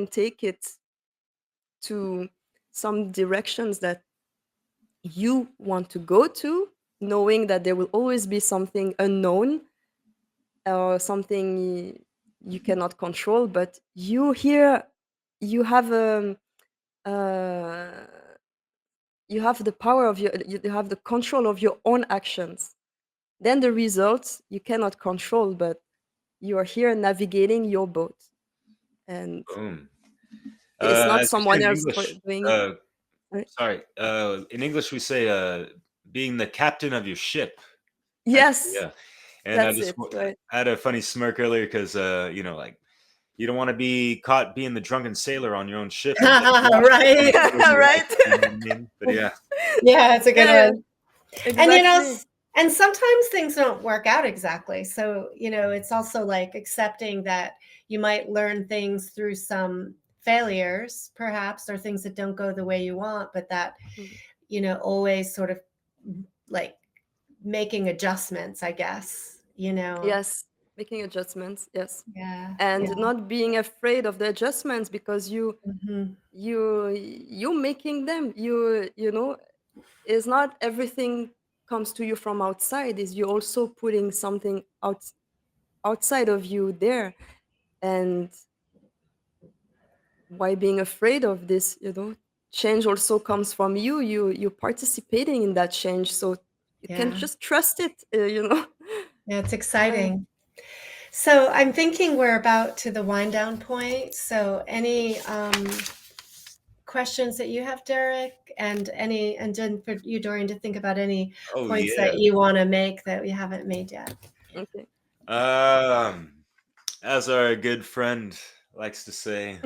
take it to some directions that you want to go to, knowing that there will always be something unknown or something you cannot control, but you have uh, you have the power of you have the control of your own actions. Then the results you cannot control, but you are here navigating your boat, and Boom. it's not As we say someone in else English, doing it. Right? sorry, in English we say being the captain of your ship. Actually, Yes, yeah. And that's it, right. I had a funny smirk earlier because like you don't want to be caught being the drunken sailor on your own ship and get washed Right. over your life. Right. You know what I mean? But yeah. Yeah, it's a good Yeah, one. And exactly. and sometimes things don't work out exactly. So, it's also like accepting that you might learn things through some failures, perhaps, or things that don't go the way you want, but that, Mhm. always sort of like making adjustments, I guess, Yes, making adjustments, yes. Yeah. And Yeah. not being afraid of the adjustments, because Hmm. you making them. Is not everything comes to you from outside, is you also putting something outside of you there. And why being afraid of this, change also comes from you participating in that change, so you can Yeah. just trust it, Yeah. It's Right. exciting. So I'm thinking we're about to the wind down point. So any questions that you have, Derek, and then for you, Dorian, to think about any Oh points that yeah. you want to make that we haven't made yet. Okay. Um, as our good friend likes to say,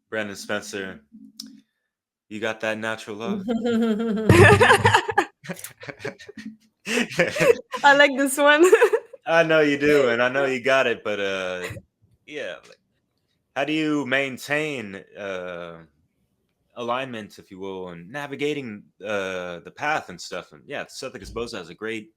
Brandon Spencer, you got that natural love. I like this one. I know you do, and I know you got it, but yeah, like, how do you maintain alignment, if you will, and navigating the path and stuff? And yeah, Seth Esposa has a great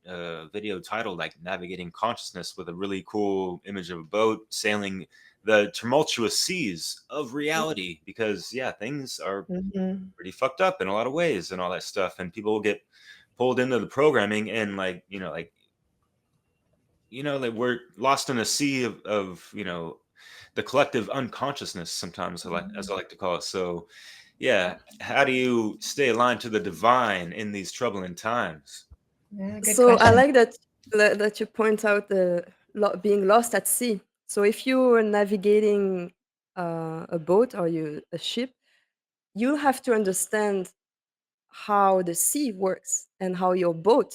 video titled like "Navigating Consciousness" with a really cool image of a boat sailing the tumultuous seas of reality. Because yeah, things are Mhm. pretty fucked up in a lot of ways and all that stuff, and people will get pulled into the programming and like like we're lost in a sea of the collective unconsciousness sometimes, as I like to call it. So yeah, how do you stay aligned to the divine in these troubling times? Yeah, good So I question. like that you point out the being lost at sea. So if you are navigating a boat or a ship, you'll have to understand how the sea works and how your boat.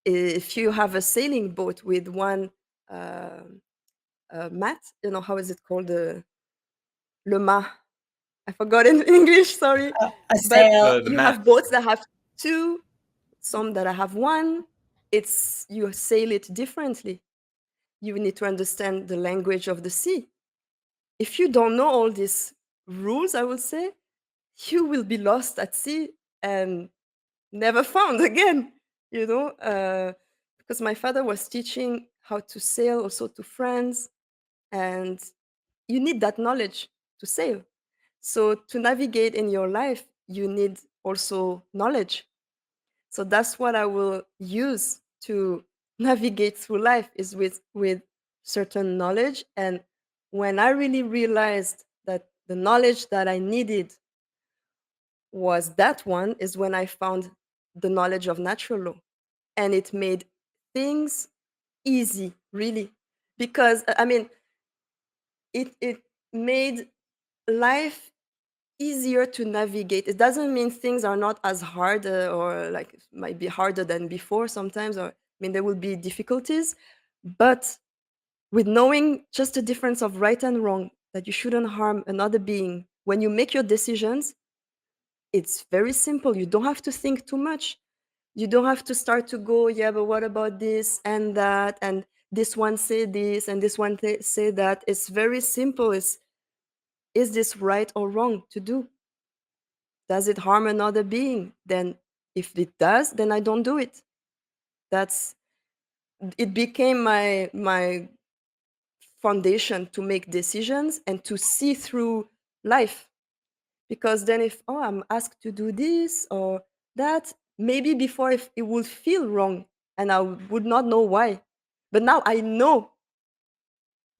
If you have a sailing boat with one uh, mat, how is it called, le mât? I forgot in English. Sorry, A but sail. The you map. have boats that have two, some that have one. It's you sail it differently. You need to understand the language of the sea. If you don't know all these rules, I would say, you will be lost at sea and never found again, because my father was teaching how to sail also to France, and you need that knowledge to sail. So to navigate in your life, you need also knowledge. So that's what I will use to navigate through life, is with certain knowledge. And when I really realized that the knowledge that I needed was that one, is when I found the knowledge of natural law. And it made things easy, really. Because I mean, it made life easier to navigate. It doesn't mean things are not as hard, or like might be harder than before sometimes, or I mean there will be difficulties, but with knowing just the difference of right and wrong, that you shouldn't harm another being when you make your decisions, it's very simple. You don't have to think too much. You don't have to start to go, yeah, but what about this and that, and this one say this and this one say that. It's very simple. Is this right or wrong to do? Does it harm another being? Then if it does, then I don't do it. That's it became my foundation to make decisions and to see through life. Because then if, oh, I'm asked to do this or that, maybe before if it would feel wrong and I would not know why. But now I know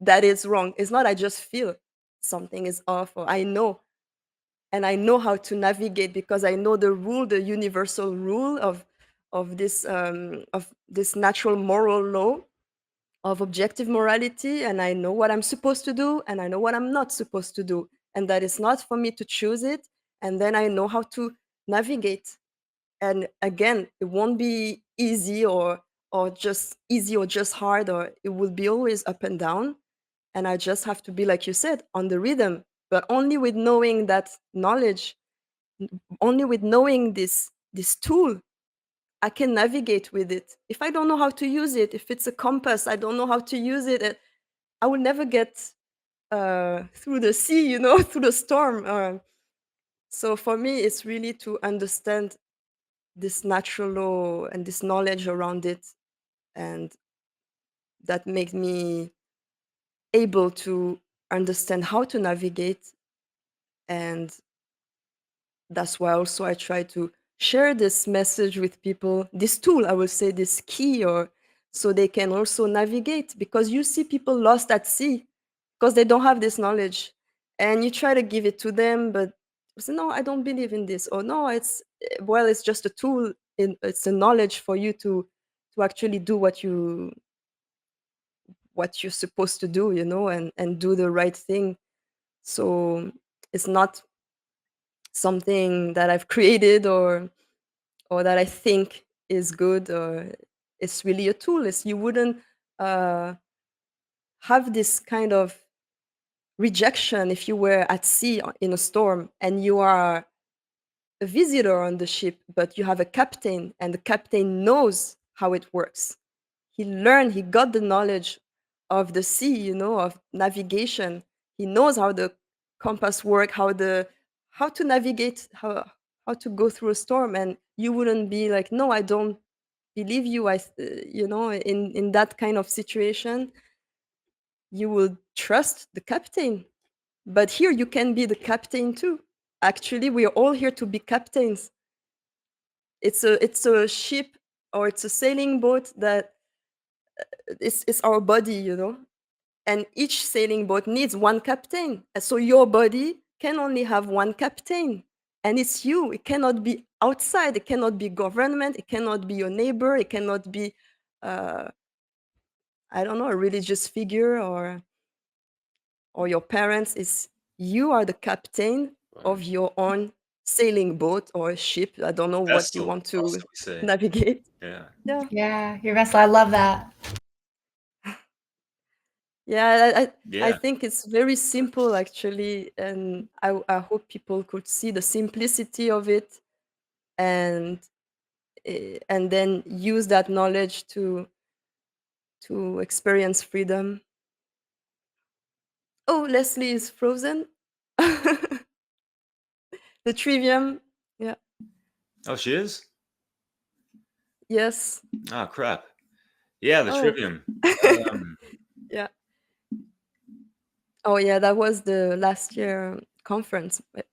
that it's wrong. It's not I just feel something is off, or I know, and I know how to navigate because I know the rule, the universal rule of this natural moral law of objective morality, and I know what I'm supposed to do and I know what I'm not supposed to do, and that it's not for me to choose it, and then I know how to navigate. And again, it won't be easy or just easy or just hard, or it will be always up and down, and I just have to be, like you said, on the rhythm. But only with knowing that knowledge, only with knowing this tool, I can navigate with it. If I don't know how to use it, if it's a compass, I don't know how to use it, I will never get through the sea, through the storm. So for me, it's really to understand this natural law and this knowledge around it, and that makes me able to understand how to navigate. And that's why also I try to share this message with people, this tool, I will say, this key, or so they can also navigate, because you see people lost at sea because they don't have this knowledge, and you try to give it to them, but they say, no, I don't believe in this, or no, well, it's just a tool, it's a knowledge for you to actually do what you're supposed to do, and do the right thing. So it's not something that I've created, or that I think is good, or it's really a tool. It's, you wouldn't uh, have this kind of rejection if you were at sea in a storm and you are a visitor on the ship, but you have a captain, and the captain knows how it works. He learned, he got the knowledge of the sea, of navigation. He knows how the compass work, how to navigate, how to go through a storm, and you wouldn't be like, no, I don't believe you. In that kind of situation, you will trust the captain. But here you can be the captain too. Actually, we are all here to be captains. It's a ship, or it's a sailing boat that it's our body, and each sailing boat needs one captain. And so your body can only have one captain, and it's you. It cannot be outside. It cannot be government. It cannot be your neighbor. It cannot be, uh, I don't know, a religious figure, or your parents. Is You are the captain Right. of your own sailing boat or ship. I don't know what you Vessel, want to also we say. navigate. Yeah. Yeah. Yeah, your vessel. I love that. Yeah, I Yeah. think it's very simple actually, and I hope people could see the simplicity of it, and and then use that knowledge to experience freedom. Oh, Leslie is frozen. The trivium. Yeah. Oh, she is? Yes. Ah, crap. Yeah, the Oh. Trivium. Um, Yeah. Oh, yeah, that was the last year conference, but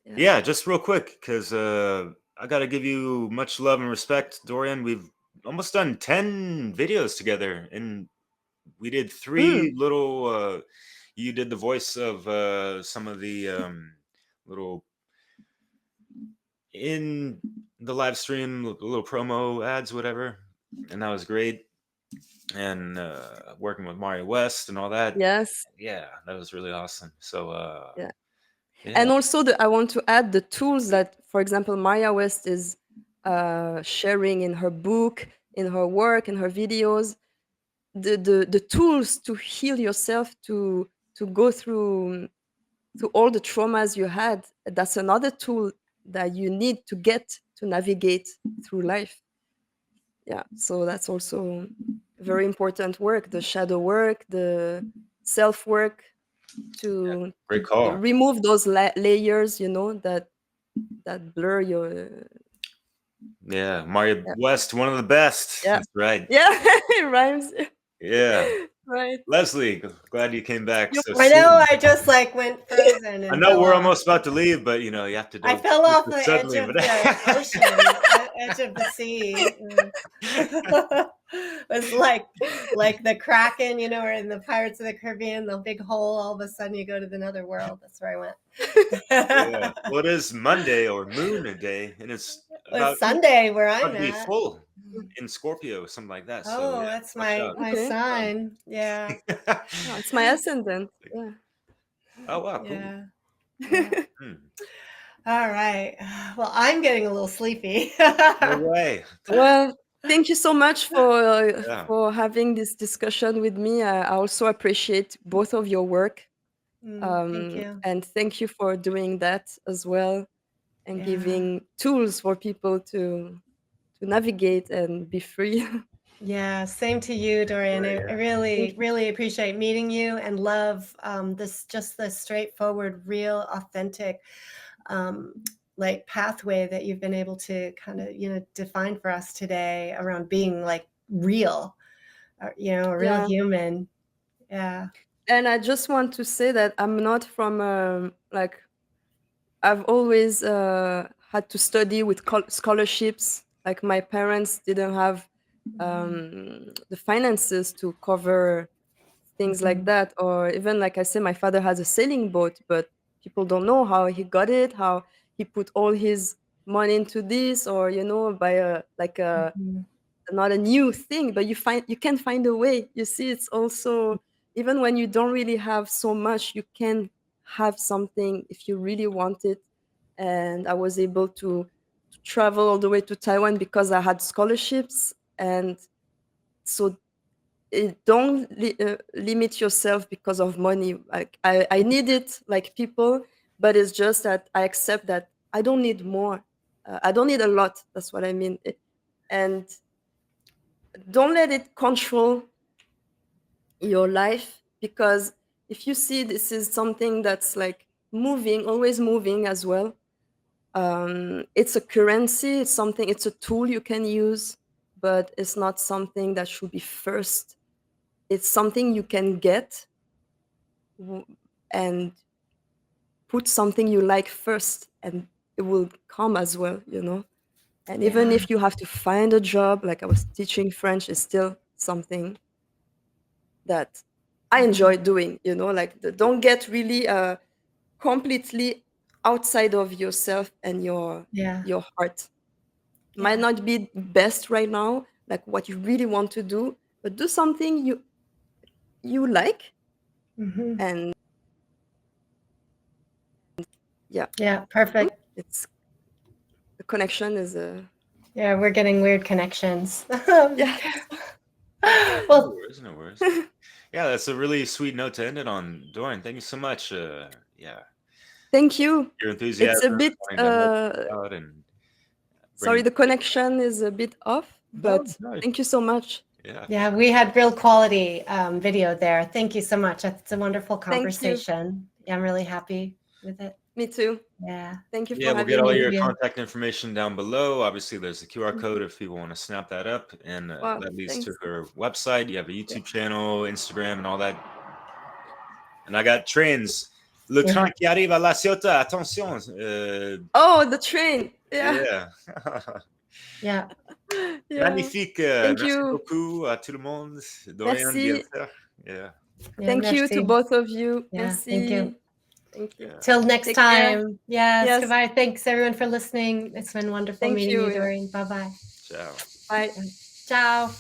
yeah. yeah, just real quick, because I got to give you much love and respect, Dorian. We've almost done 10 videos together, and we did Mm, three little. You did the voice of some of the little in the live stream, little promo ads, whatever, and that was great. And working with Mario West and all that, yes. yeah, that was really awesome. So Yeah. yeah, And also I want to add the tools that, for example, Maya West is sharing in her book, in her work, in her videos. The tools to heal yourself, to go through all the traumas you had. That's another tool that you need to get to navigate through life. Yeah. So that's also very important work. The shadow work, the self work, great to call. remove those layers, that blur your. Yeah, Mario Yeah, West, one of the best. yeah, That's right. yeah. It rhymes. Yeah, Right. Leslie, glad you came back You so I know, soon. I just like went frozen I and know fell we're off. almost about to leave, but you have to I do fell off it the edge suddenly. of But the ocean, edge of the sea. It was like the Kraken, or in the Pirates of the Caribbean, the big hole. All of a sudden, you go to another world. That's where I went. yeah, well, it is Monday or Moon Day, and it's It's about Sunday where about I'm to be at. full in Scorpio, something like that. So Oh, yeah, that's watch my Okay. sign. Yeah, out. Oh, it's my ascendant. Yeah. Oh wow, cool. yeah, yeah. Hmm. All right. Well, I'm getting a little sleepy. No way. Well, thank you so much Yeah, for having this discussion with me. I also appreciate both of your work, Thank you. and thank you for doing that as well, and Yeah. giving tools for people to navigate and be free. Yeah, same to you, Dorian. right. I Thank really, you. really appreciate meeting you and love this straightforward, real, authentic um, like pathway that you've been able to kind of define for us today around being like real, a real Yeah. human. Yeah. And I just want to say that I'm not from like, I've always had to study with scholarships. Like my parents didn't have Mhm. the finances to cover things like Mhm. that. Or even, like I said, my father has a sailing boat, but people don't know how he got it, how he put all his money into this, or by a like a Mhm. not a new thing, but you can find a way. You see, it's also, even when you don't really have so much, you can have something if you really want it. And I was able to travel all the way to Taiwan because I had scholarships. And so don't limit yourself because of money. Like I need it like people, but it's just that I accept that I don't need more. I don't need a lot. That's what I mean. And don't let it control your life, because if you see this is something that's like moving, always moving as well. It's a currency, it's a tool you can use, but it's not something that should be first. It's something you can get, w- and put something you like first, and it will come as well. And even Yeah. if you have to find a job, like I was teaching French, is still something that I Mhm. enjoy doing. Like don't get really completely outside of yourself and Yeah. your heart. Might Yeah. not be best right now, like what you really want to do, but do something you like. Hmm. And yeah, Yeah. Perfect. it's the connection is a Yeah, we're getting weird connections. yeah. No Well, worries, no worries. Yeah, that's a really sweet note to end it on, Dorian. Thank you so much. Yeah, Thank you. your It's enthusiasm, a bit wanting to help out and sorry, bring. the connection is a bit off, No, but no, thank you so much. yeah, for yeah, sure. we had real quality video there. Thank you so much. It's a wonderful Thank you. conversation. Yeah, I'm really happy with it. Me too. Yeah. Thank you Yeah, for we'll get having all me. your you. contact information down below. Obviously, there's a QR code if people want to snap that up, and Wow, that leads to thanks. her website. You have a YouTube channel, Instagram, and all that. And I got trains. Le Yeah. train qui arrive à La Ciotat. Attention. Oh, the train. Yeah. Yeah. Yeah. Yeah. Magnifique. Thank Merci you. beaucoup à tout le monde. Doriane, bien Merci. sûr. Yeah. Yeah, Thank you to merci. both of you. Yeah, thank you. Merci. Thank you. Yeah. Till next Take care. time. Yes, Yes. goodbye. Thanks everyone for listening. It's been wonderful Thank meeting you. you, Yeah. Doreen. Bye-bye. Ciao. Bye. Ciao.